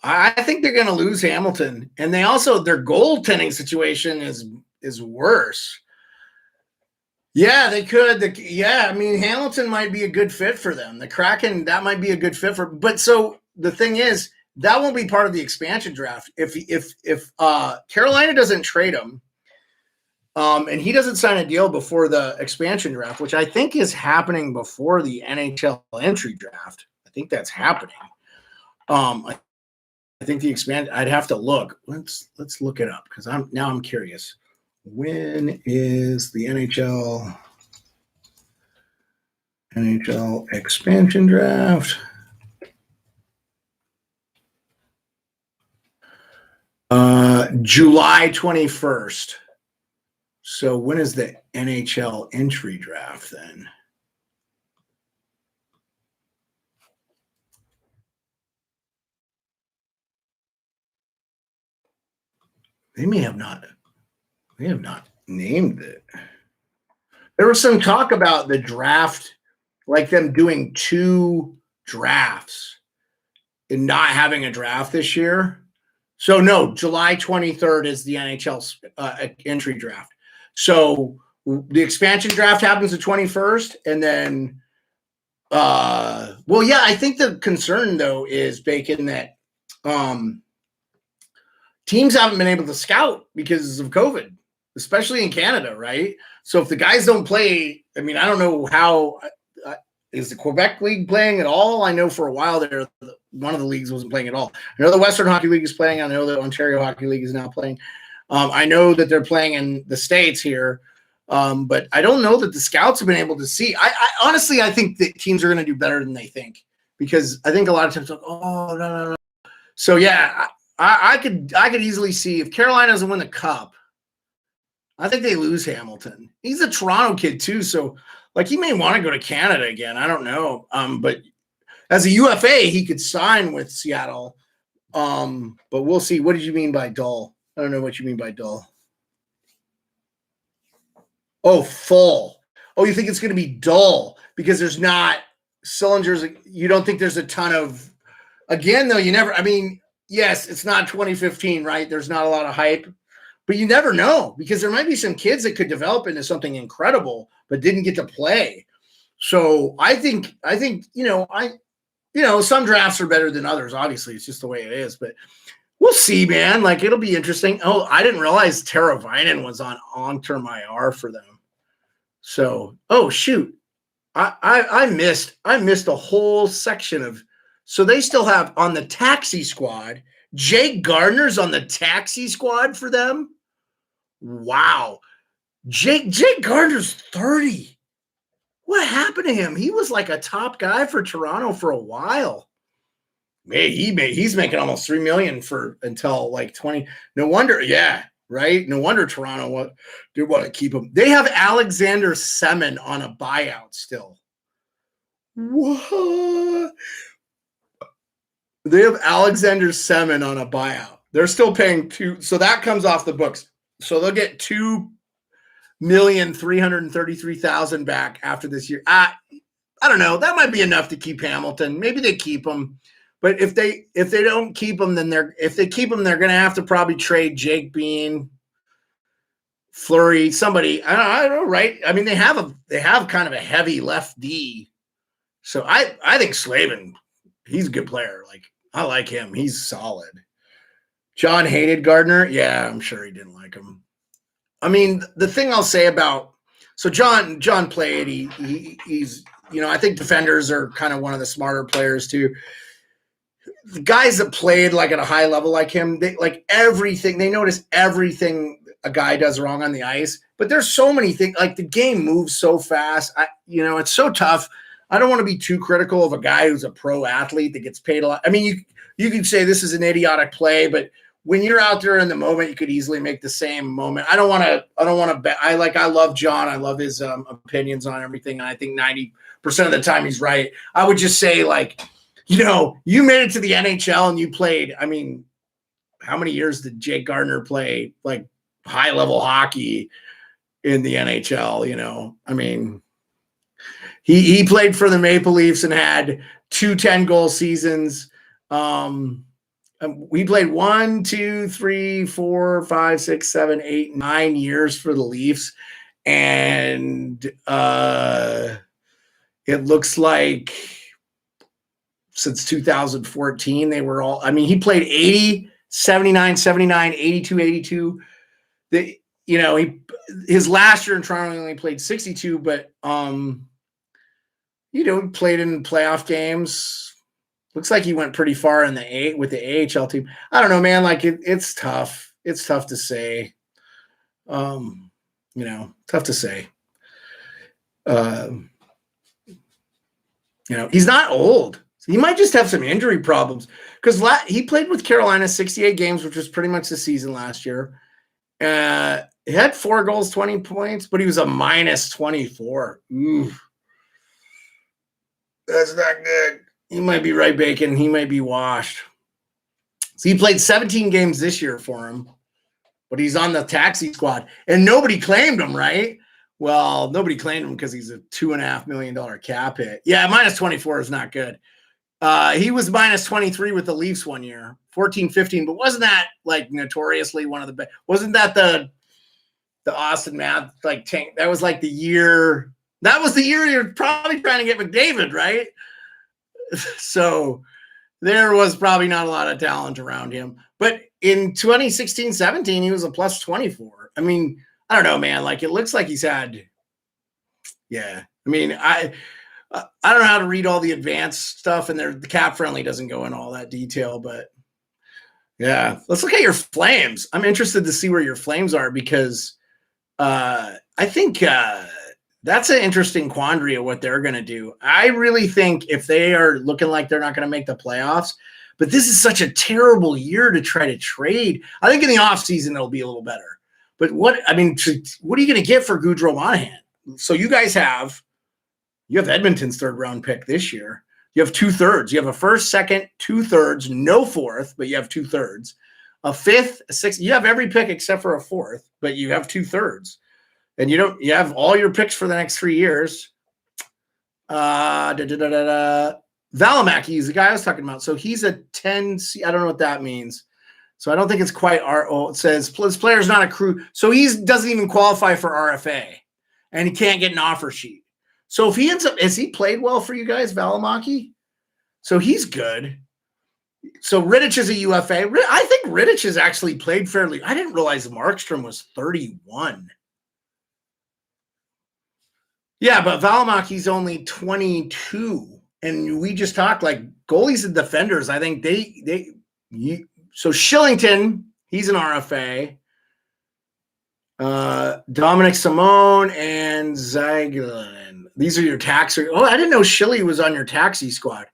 I think they're going to lose Hamilton, and they also their goaltending situation is worse. Yeah, they could. I mean, Hamilton might be a good fit for them. The Kraken, that might be a good fit for. But so the thing is, that won't be part of the expansion draft. If Carolina doesn't trade him, and he doesn't sign a deal before the expansion draft, which I think is happening before the NHL entry draft. I think that's happening. I think the expand. I'd have to look. Let's look it up because I'm curious. When is the NHL expansion draft? July 21st. So when is the NHL entry draft then? They have not named it. There was some talk about the draft, like them doing 2 drafts and not having a draft this year. So no, July 23rd is the NHL entry draft. So the expansion draft happens the 21st, and then, I think the concern though is Bacon that teams haven't been able to scout because of COVID, especially in Canada, right? So if the guys don't play, I mean, I don't know how is the Quebec League playing at all? I know for a while there, one of the leagues wasn't playing at all. I know the Western Hockey League is playing. I know the Ontario Hockey League is now playing. I know that they're playing in the States here, but I don't know that the scouts have been able to see. I honestly, I think that teams are going to do better than they think because I think a lot of times, like, oh, no. So yeah, I could easily see if Carolina doesn't win the cup, I think they lose Hamilton. He's a Toronto kid too, so like he may want to go to Canada again. I don't know. But as a UFA, he could sign with Seattle. But we'll see. What did you mean by dull? I don't know what you mean by dull. Oh, full. Oh, you think it's going to be dull because there's not cylinders. You don't think there's a ton of, again, though, yes, it's not 2015, right? There's not a lot of hype, but you never know because there might be some kids that could develop into something incredible, but didn't get to play. So I think, some drafts are better than others. Obviously, it's just the way it is, but we'll see, man. Like, it'll be interesting. Oh, I didn't realize Tara Vinen was on long-term IR for them. So, oh shoot. I missed a whole section of, so they still have on the taxi squad, Jake Gardner's on the taxi squad for them. Wow. Jake Gardner's 30. What happened to him? He was like a top guy for Toronto for a while. He's making almost $3 million until like 20. No wonder, yeah, right? No wonder Toronto did want to keep him. They have Alexander Semin on a buyout still. What? They have Alexander Semin on a buyout. They're still paying so that comes off the books. So they'll get $2,333,000 back after this year. I don't know. That might be enough to keep Hamilton. Maybe they keep him. But if they don't keep him, then they're going to have to probably trade Jake Bean, Fleury, somebody. I don't know, right? I mean, they have kind of a heavy left D. So I think Slavin, he's a good player. Like, I like him. He's solid. John hated Gardner. Yeah, I'm sure he didn't like him. I mean, the thing I'll say about John played. He's I think defenders are kind of one of the smarter players too. The guys that played like at a high level like him, they like everything. They notice everything a guy does wrong on the ice. But there's so many things. Like the game moves so fast. It's so tough. I don't want to be too critical of a guy who's a pro athlete that gets paid a lot. I mean, you can say this is an idiotic play, but when you're out there in the moment, you could easily make the same moment. I don't want to bet. I love John. I love his opinions on everything. And I think 90% of the time he's right. I would just say you made it to the NHL and you played. I mean, how many years did Jake Gardner play like high level hockey in the NHL? I mean, he played for the Maple Leafs and had 2 10-goal seasons. We played 1, 2, 3, 4, 5, 6, 7, 8, 9 years for the Leafs. And it looks like since 2014, they were all, I mean, he played 80, 79, 79, 82, 82. His last year in Toronto, he only played 62, but, he played in playoff games. Looks like he went pretty far in with the AHL team. I don't know, man. Like it's tough. It's tough to say. Tough to say. He's not old. He might just have some injury problems because he played with Carolina 68 games, which was pretty much the season last year. He had 4 goals, 20 points, but he was a minus 24. Oof. That's not good. He might be right, Bacon. He might be washed. So he played 17 games this year for him, but he's on the taxi squad. And nobody claimed him, right? Well, nobody claimed him because he's a $2.5 million cap hit. Yeah, minus 24 is not good. He was minus 23 with the Leafs one year, 14-15. But wasn't that like notoriously one of the best? Wasn't that the Austin Matthews tank? That was like the year. That was the year you're probably trying to get McDavid, right? So there was probably not a lot of talent around him. But in 2016-17, he was a plus 24. I mean, I don't know, man. Like it looks like he's had. Yeah. I mean, I don't know how to read all the advanced stuff, and the cap friendly doesn't go in all that detail, but yeah. Let's look at your Flames. I'm interested to see where your Flames are because I think that's an interesting quandary of what they're going to do. I really think if they are looking like they're not going to make the playoffs, but this is such a terrible year to try to trade. I think in the offseason it'll be a little better. But what are you going to get for Gaudreau Monahan? So you have Edmonton's 3rd round pick this year. You have 2/3. You have a 1st, 2nd, 2/3, no 4th, but you have 2/3. A 5th, a 6th. You have every pick except for a 4th, but you have 2/3. And you have all your picks for the next 3 years. Valimaki is the guy I was talking about. So he's a 10. I don't know what that means. So I don't think it's quite it says this player is not accrued. So he doesn't even qualify for RFA, and he can't get an offer sheet. So if he ends up, has he played well for you guys, Valimaki? So he's good. So Rittich is a UFA. I think Rittich has actually played fairly. I didn't realize Markstrom was 31. Yeah, but Valimaki's only 22, and we just talked like goalies and defenders. I think so Shillington, he's an RFA. Dominic Simone and Zaglin. These are your taxi. Oh, I didn't know Shilly was on your taxi squad.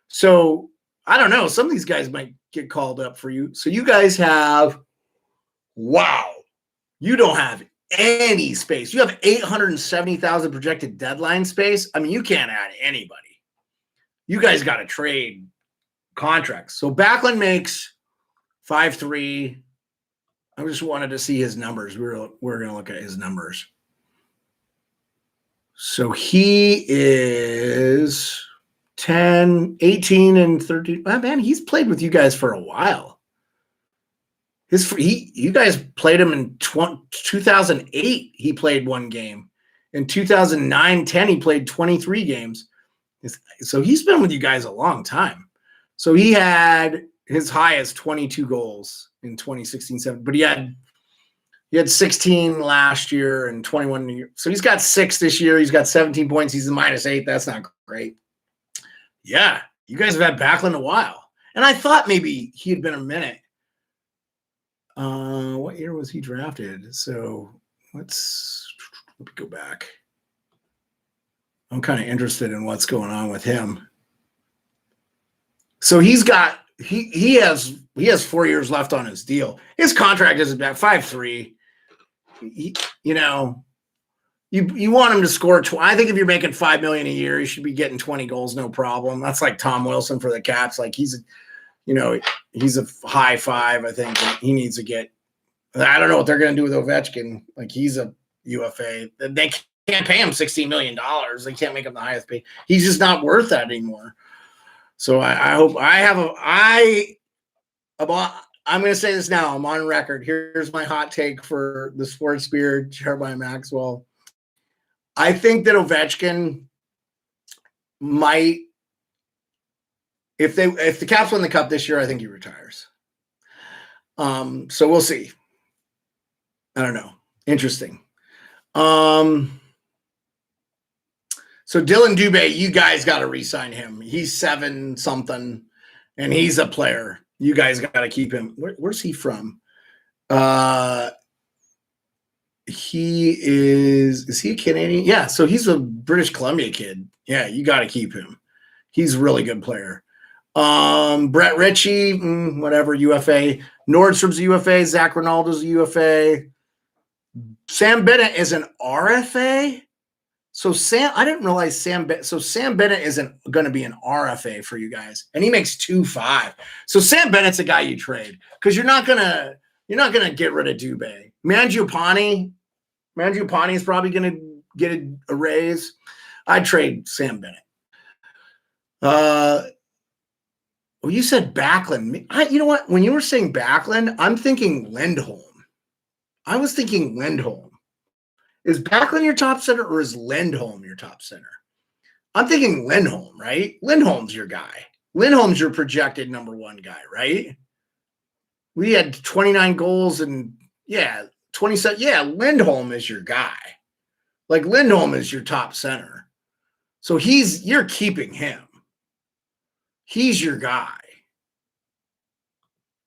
So I don't know. Some of these guys might get called up for you. So you guys have, wow, you don't have any space. You have 870,000 projected deadline space. I mean, you can't add anybody. You guys got to trade contracts. So Backlund makes 5.3. I just wanted to see his numbers. We're going to look at his numbers. So he is 10, 18, and 13. Oh, man, he's played with you guys for a while. You guys played him in 2008. He played 1 game. In 2009-10, he played 23 games. So he's been with you guys a long time. So he had his high is 22 goals in 2016-17, but he had 16 last year and 21 year. So he's got 6 this year. He's got 17 points. He's a -8. That's not great. Yeah, you guys have had Backlund a while. And I thought maybe he had been a minute. What year was he drafted? So let me go back. I'm kind of interested in what's going on with him. So he has 4 years left on his deal. His contract is about 5.3. You know, you want him to score. I think if you're making $5 million a year, you should be getting 20 goals, no problem. That's like Tom Wilson for the Caps. Like he's a high 5. I think he needs to get. I don't know what they're going to do with Ovechkin. Like he's a UFA. They can't pay him $16 million. They can't make him the highest paid. He's just not worth that anymore. So I hope I'm going to say this now. I'm on record. Here's my hot take for the Sports Beard, Jeremiah Maxwell. I think that Ovechkin might, if the Caps win the Cup this year, I think he retires. So we'll see. I don't know. Interesting. So Dylan Dubé, you guys got to re-sign him. He's 7 something, and he's a player. You guys got to keep him. Where's he from? He is he a Canadian? Yeah, so he's a British Columbia kid. Yeah, you got to keep him. He's a really good player. Brett Ritchie, whatever, UFA. Nordstrom's a UFA. Zach Ronaldo's a UFA. Sam Bennett is an RFA. So I didn't realize Sam Bennett isn't going to be an RFA for you guys, and he makes 2.5. So Sam Bennett's a guy you trade because you're not gonna get rid of Dubé. Mangiapane is probably going to get a raise. I'd trade Sam Bennett. Well, you said Backlund. You know what? When you were saying Backlund, I'm thinking Lindholm. I was thinking Lindholm. Is Backlund your top center or is Lindholm your top center? I'm thinking Lindholm, right? Lindholm's your guy. Lindholm's your projected number 1 guy, right? We had 29 goals and 27. Yeah, Lindholm is your guy. Like Lindholm is your top center. So you're keeping him. He's your guy.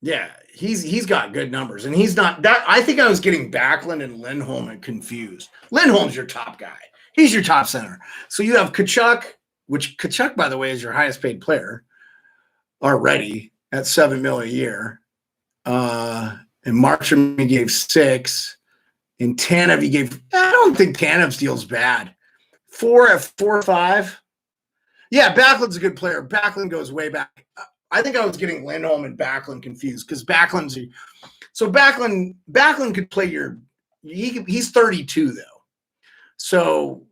Yeah, he's got good numbers, and he's not that. I think I was getting Backlund and Lindholm confused. Lindholm's your top guy. He's your top center. So you have Tkachuk, which Tkachuk, by the way, is your highest paid player already at $7 million a year. And Markstrom he gave 6. And Tanev he gave. I don't think Tanev's deal's bad. 4 at 4.5. Yeah, Backlund's a good player. Backlund goes way back. I think I was getting Lindholm and Backlund confused because Backlund could play he's 32 though. So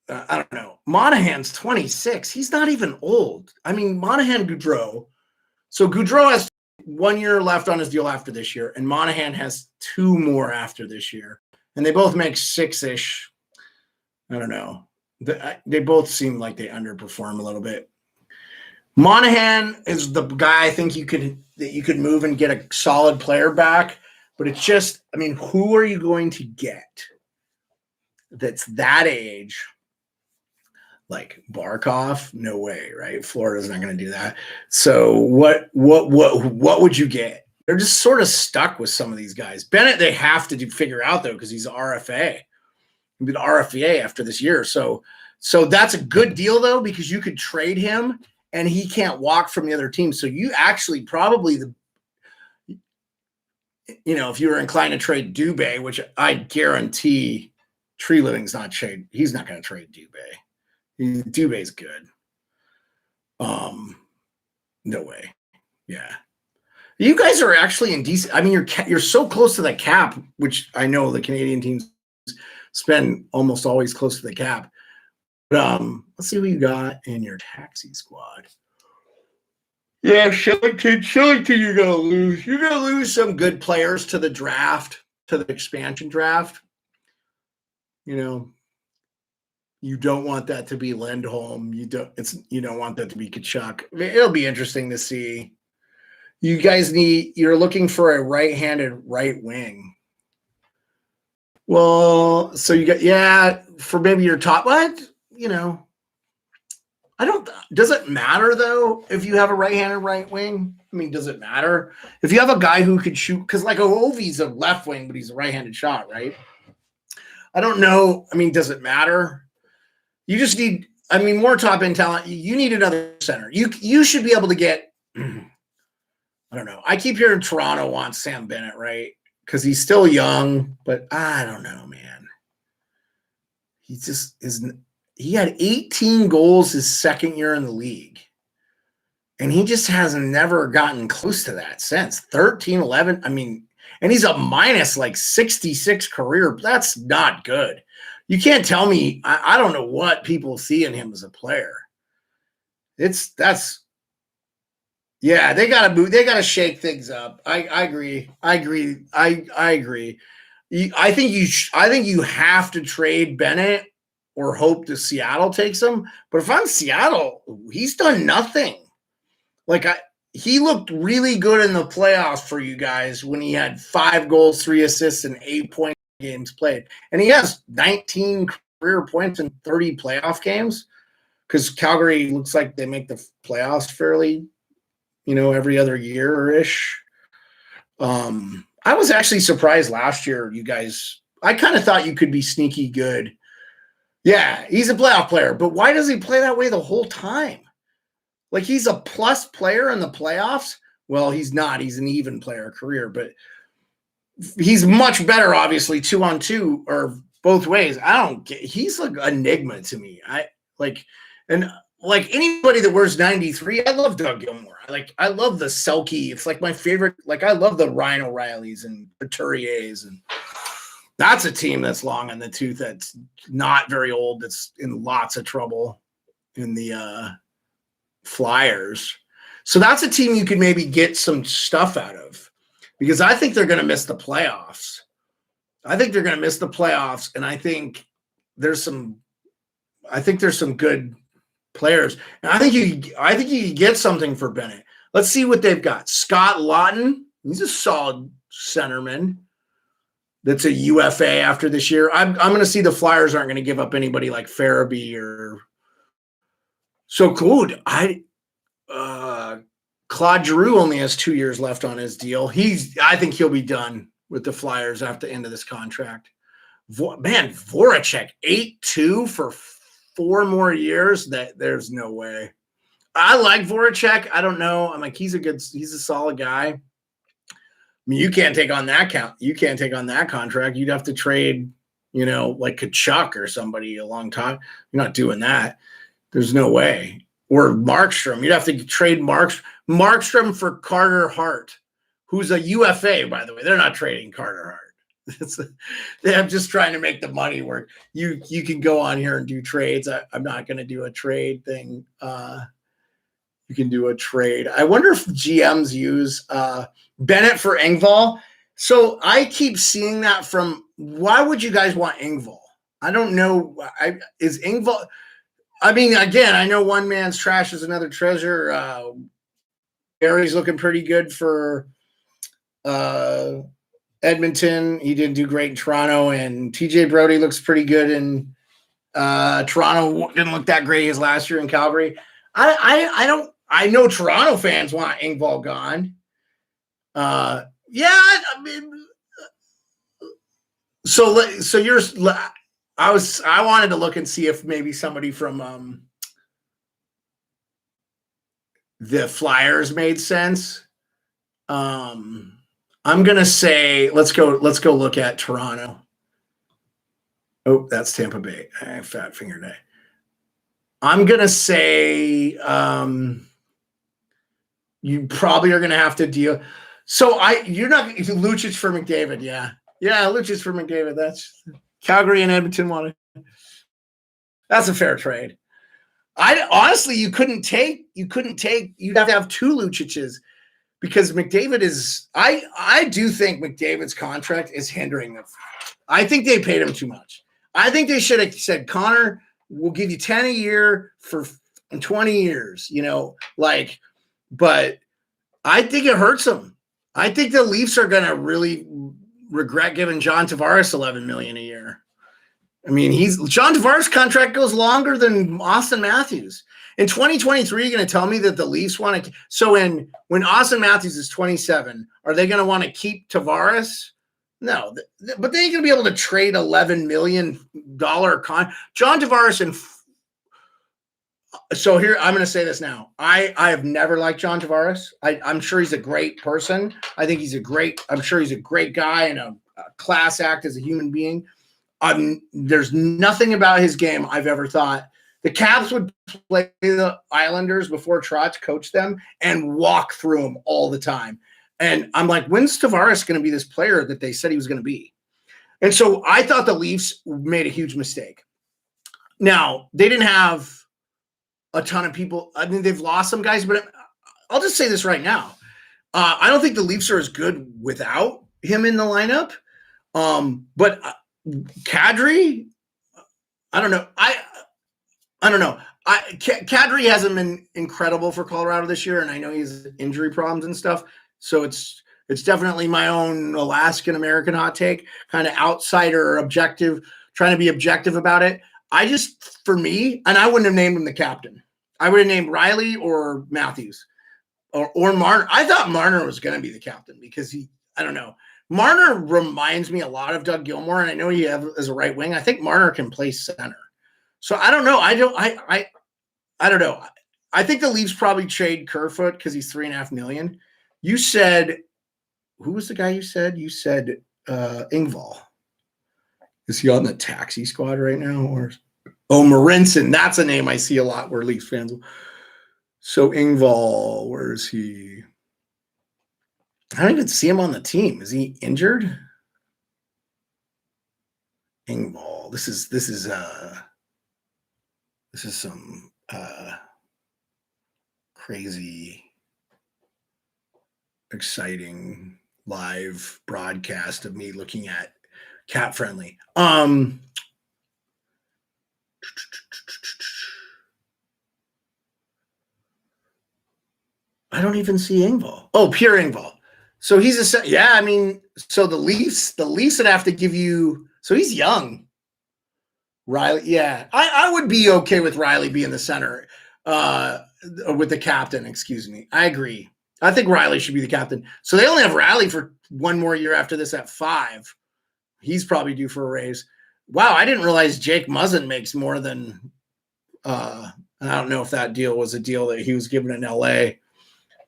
I don't know. Monahan's 26. He's not even old. I mean, Monahan, Gaudreau. So Gaudreau has 1 year left on his deal after this year, and Monahan has 2 more after this year. And they both make 6-ish. I don't know. They both seem like they underperform a little bit. Monahan is the guy I think you could move and get a solid player back, but it's just, I mean, who are you going to get that's that age? Like Barkov? No way, right? Florida's not going to do that. So what would you get? They're just sort of stuck with some of these guys. Bennett, they have to figure out though because he's RFA. He'll be the RFA after this year. So that's a good deal though because you could trade him. And he can't walk from the other team. So you actually probably if you were inclined to trade Dubé, which I guarantee Tree Living's not trade. He's not going to trade Dubé. Dubé's good. No way. Yeah. You guys are actually in decent. I mean, you're so close to the cap, which I know the Canadian teams spend almost always close to the cap. Let's see what you got in your taxi squad. Yeah, Shillington, you're gonna lose. You're gonna lose some good players to the draft, to the expansion draft. You don't want that to be Lindholm. You don't want that to be Tkachuk. It'll be interesting to see. You guys you're looking for a right-handed right wing. Well, so you got, yeah, for maybe your top, what? You know, does it matter though if you have a right-handed right wing? I mean, does it matter? If you have a guy who could shoot, because like Ovi's a left wing, but he's a right-handed shot, right? I don't know. I mean, does it matter? You just need, I mean, more top end talent. You need another center. You should be able to get, I don't know. I keep hearing Toronto wants Sam Bennett, right? Because he's still young, but I don't know, man. He just isn't. He had 18 goals his second year in the league. And he just has never gotten close to that since 13, 11. I mean, and he's a minus like 66 career. That's not good. You can't tell me. I don't know what people see in him as a player. Yeah, they got to move. They got to shake things up. I agree. I agree. I agree. I think you have to trade Bennett or hope that Seattle takes him. But if I'm Seattle, he's done nothing. Like he looked really good in the playoffs for you guys when he had 5 goals, 3 assists, and 8 point games played. And he has 19 career points in 30 playoff games because Calgary looks like they make the playoffs fairly, every other year-ish. I was actually surprised last year, you guys. I kind of thought you could be sneaky good. Yeah, he's a playoff player, but why does he play that way the whole time? Like he's a plus player in the playoffs. Well, he's not. He's an even player career, but he's much better, obviously, 2-on-2 or both ways. He's like an enigma to me. Like anybody that wears 93, I love Doug Gilmour. I love the Selke. It's like my favorite. Like I love the Ryan O'Reillys and Couturiers, and that's a team that's long in the tooth. That's not very old. That's in lots of trouble in the Flyers. So that's a team you could maybe get some stuff out of, because I think they're going to miss the playoffs. And I think there's some good players. And I think you could get something for Bennett. Let's see what they've got. Scott Laughton, he's a solid centerman. That's a UFA after this year. I'm going to see the Flyers aren't going to give up anybody like Farabee or so good. Claude Giroux only has 2 years left on his deal. I think he'll be done with the Flyers after the end of this contract. Voracek, 8-2 for 4 more years. There's no way. I like Voracek. I don't know. I'm like, he's a solid guy. I mean, you can't take on that contract. You'd have to trade, like Kachuk or somebody a long time. You're not doing that. There's no way. Or Markstrom. You'd have to trade Markstrom for Carter Hart, who's a UFA, by the way. They're not trading Carter Hart. I'm just trying to make the money work. You can go on here and do trades. I'm not going to do a trade thing. You can do a trade. I wonder if GMs use Bennett for Engvall. So I keep seeing that why would you guys want Engvall? I don't know. Is Engvall... I mean, again, I know one man's trash is another treasure. Gary's looking pretty good for Edmonton. He didn't do great in Toronto, and TJ Brody looks pretty good in Toronto. Didn't look that great his last year in Calgary. I know Toronto fans want Engvall gone. Yeah, I mean, so you're. I wanted to look and see if maybe somebody from the Flyers made sense. I'm gonna say let's go look at Toronto. Oh, that's Tampa Bay. Fat finger day. I'm gonna say you probably are gonna have to deal. So you're not Lucic for McDavid, yeah. Lucic for McDavid. That's Calgary and Edmonton wanted. That's a fair trade. Honestly, you'd have to have 2 Lucic's because McDavid is. I do think McDavid's contract is hindering them. I think they paid him too much. I think they should have said, Connor, we'll give you 10 a year for 20 years. But I think it hurts them. I think the Leafs are going to really regret giving John Tavares $11 million a year. I mean, John Tavares' contract goes longer than Austin Matthews. In 2023, you're going to tell me that the Leafs want to. So when Austin Matthews is 27, are they going to want to keep Tavares? No, but they ain't going to be able to trade $11 million John Tavares and. So here, I'm going to say this now. I have never liked John Tavares. I'm sure he's a great person. I'm sure he's a great guy and a class act as a human being. There's nothing about his game I've ever thought. The Caps would play the Islanders before Trotz coached them and walk through them all the time. And I'm like, when's Tavares going to be this player that they said he was going to be? And so I thought the Leafs made a huge mistake. Now, they didn't have a ton of people. I mean, they've lost some guys, but I'll just say this right now. I don't think the Leafs are as good without him in the lineup. But Kadri, I don't know. I don't know. Kadri hasn't been incredible for Colorado this year, and I know he has injury problems and stuff. So it's definitely my own Alaskan American hot take, kind of outsider objective, trying to be objective about it. For me, and I wouldn't have named him the captain. I would have named Riley or Matthews or Marner. I thought Marner was going to be the captain because I don't know. Marner reminds me a lot of Doug Gilmour, and I know he as a right wing. I think Marner can play center. So I don't know. I don't know. I think the Leafs probably trade Kerfoot because he's $3.5 million. You said, who was the guy you said? You said Engvall. Is he on the taxi squad right now? Marincin. That's a name I see a lot where Leafs fans will. So Engvall, where is he? I don't even see him on the team. Is he injured? Engvall. This is some crazy, exciting live broadcast of me looking at Cap Friendly. I don't even see Engvall. Oh, Pierre Engvall. So he's I mean, so the Leafs would have to give you. So he's young. Riley, yeah, I would be okay with Riley being the center, with the captain. Excuse me. I agree. I think Riley should be the captain. So they only have Riley for one more year after this at 5. He's probably due for a raise. Wow, I didn't realize Jake Muzzin makes more than. I don't know if that deal was a deal that he was given in LA.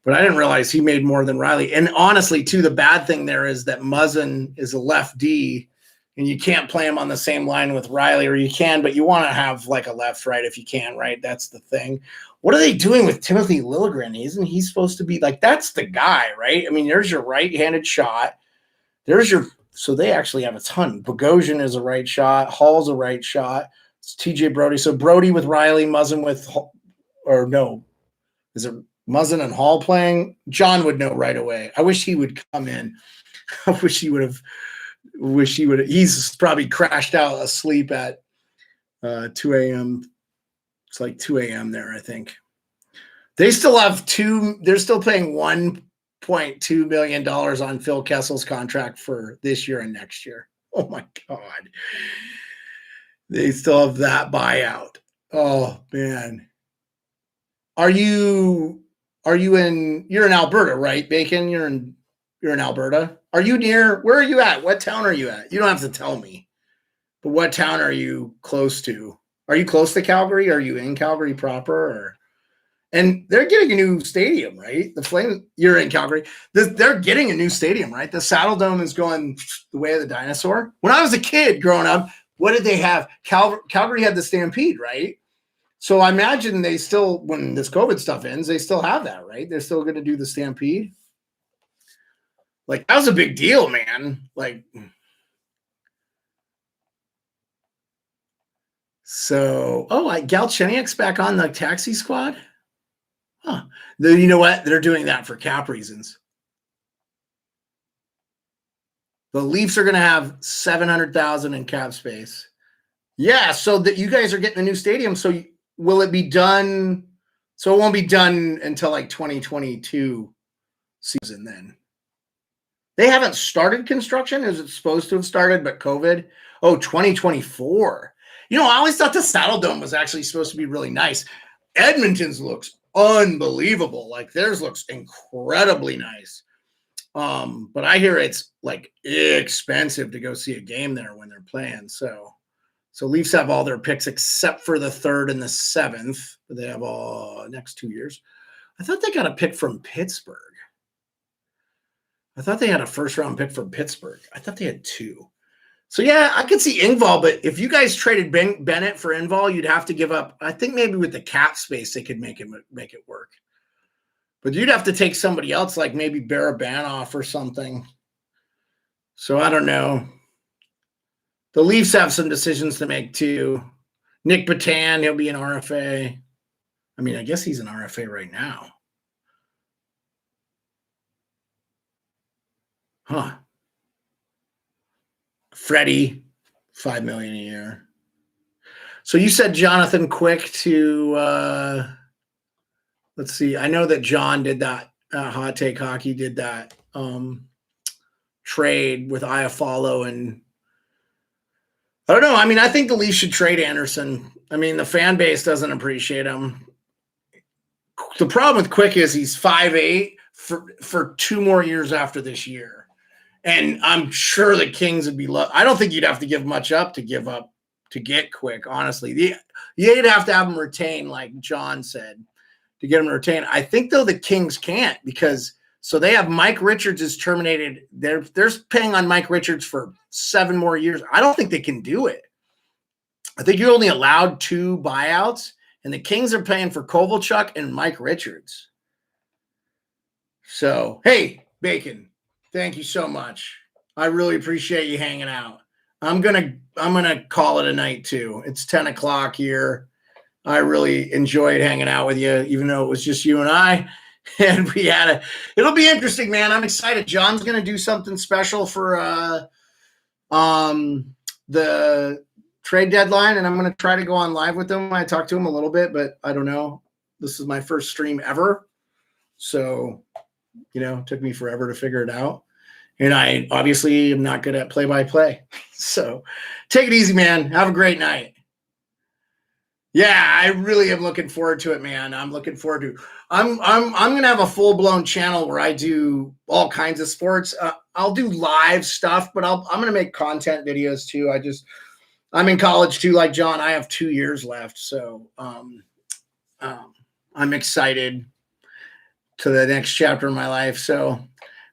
But I didn't realize he made more than Riley. And honestly, too, the bad thing there is that Muzzin is a left D, and you can't play him on the same line with Riley, or you can, but you want to have like a left right if you can, right? That's the thing. What are they doing with Timothy Liljegren? Isn't he supposed to be like, that's the guy, right? I mean, there's your right-handed shot. So they actually have a ton. Bogosian is a right shot. Hall's a right shot. It's TJ Brody. So Brody with Riley, Muzzin with, or no, is it Muzzin and Hall playing? John would know right away. I wish he would come in. I wish he would have. He's probably crashed out asleep at 2 a.m. It's like 2 a.m. there, I think. They still have they're still paying $1.2 million on Phil Kessel's contract for this year and next year. Oh my God. They still have that buyout. Oh man. You're in Alberta, right, Bacon? You're in Alberta. Are you near, where are you at? What town are you at? You don't have to tell me, but what town are you close to? Are you close to Calgary? Are you in Calgary proper? And they're getting a new stadium, right? The Flames, you're in Calgary. They're getting a new stadium, right? The Saddle Dome is going the way of the dinosaur. When I was a kid growing up, what did they have? Calgary had the Stampede, right? So I imagine they still, when this COVID stuff ends, they still have that, right? They're still going to do the Stampede. Like, that was a big deal, man. Like, so, Galchenyuk's back on the taxi squad? Huh. You know what? They're doing that for cap reasons. The Leafs are going to have $700,000 in cap space. Yeah, so that you guys are getting a new stadium, so will it be done? So it won't be done until like 2022. season then. They haven't started construction as it's supposed to have started, but COVID. Oh, 2024. I always thought the Saddle Dome was actually supposed to be really nice. Edmonton's looks unbelievable. Like theirs looks incredibly nice. But I hear it's like expensive to go see a game there when they're playing. So Leafs have all their picks except for the 3rd and the 7th. But they have all next 2 years. I thought they got a pick from Pittsburgh. I thought they had a first-round pick from Pittsburgh. I thought they had 2. So, yeah, I could see Engvall, but if you guys traded Bennett for Engvall, you'd have to give up. I think maybe with the cap space, they could make it work. But you'd have to take somebody else, like maybe Barabanov or something. So, I don't know. The Leafs have some decisions to make, too. Nick Batan, he'll be an RFA. I mean, I guess he's an RFA right now. Huh. Freddie, $5 million a year. So you said Jonathan Quick to let's see. I know that John did that. Hot Take Hockey did that trade with Iafallo, and I don't know. I mean, I think the Leafs should trade Anderson. I mean, the fan base doesn't appreciate him. The problem with Quick is he's 5'8" for 2 more years after this year. And I'm sure the Kings would be I don't think you'd have to give much up to get Quick, honestly. You'd have to have him retain, like John said, to get him to retain. I think, though, the Kings can't because they have Mike Richards is terminated. They're paying on Mike Richards for 7 more years. I don't think they can do it. I think you're only allowed 2 buyouts, and the Kings are paying for Kovalchuk and Mike Richards. So, hey, Bacon. Thank you so much. I really appreciate you hanging out. I'm gonna call it a night too. It's 10 o'clock here. I really enjoyed hanging out with you, even though it was just you and I. And it'll be interesting, man. I'm excited. John's gonna do something special for the trade deadline, and I'm gonna try to go on live with him. I talked to him a little bit, but I don't know. This is my first stream ever. So, it took me forever to figure it out. And I obviously am not good at play-by-play. So take it easy, man. Have a great night. Yeah, I really am looking forward to it, man. I'm looking forward to I'm going to have a full-blown channel where I do all kinds of sports. I'll do live stuff, but I'm going to make content videos too. I'm in college too, like John. I have 2 years left. So I'm excited to the next chapter of my life. So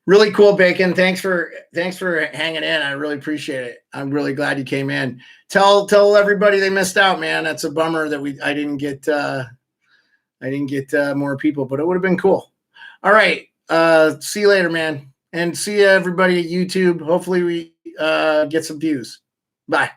really cool, Bacon. Thanks for hanging in. I really appreciate it. I'm really glad you came in. Tell everybody they missed out, man. That's a bummer that I didn't get more people, but it would have been cool. All right. See you later, man. And see everybody at YouTube. Hopefully we get some views. Bye.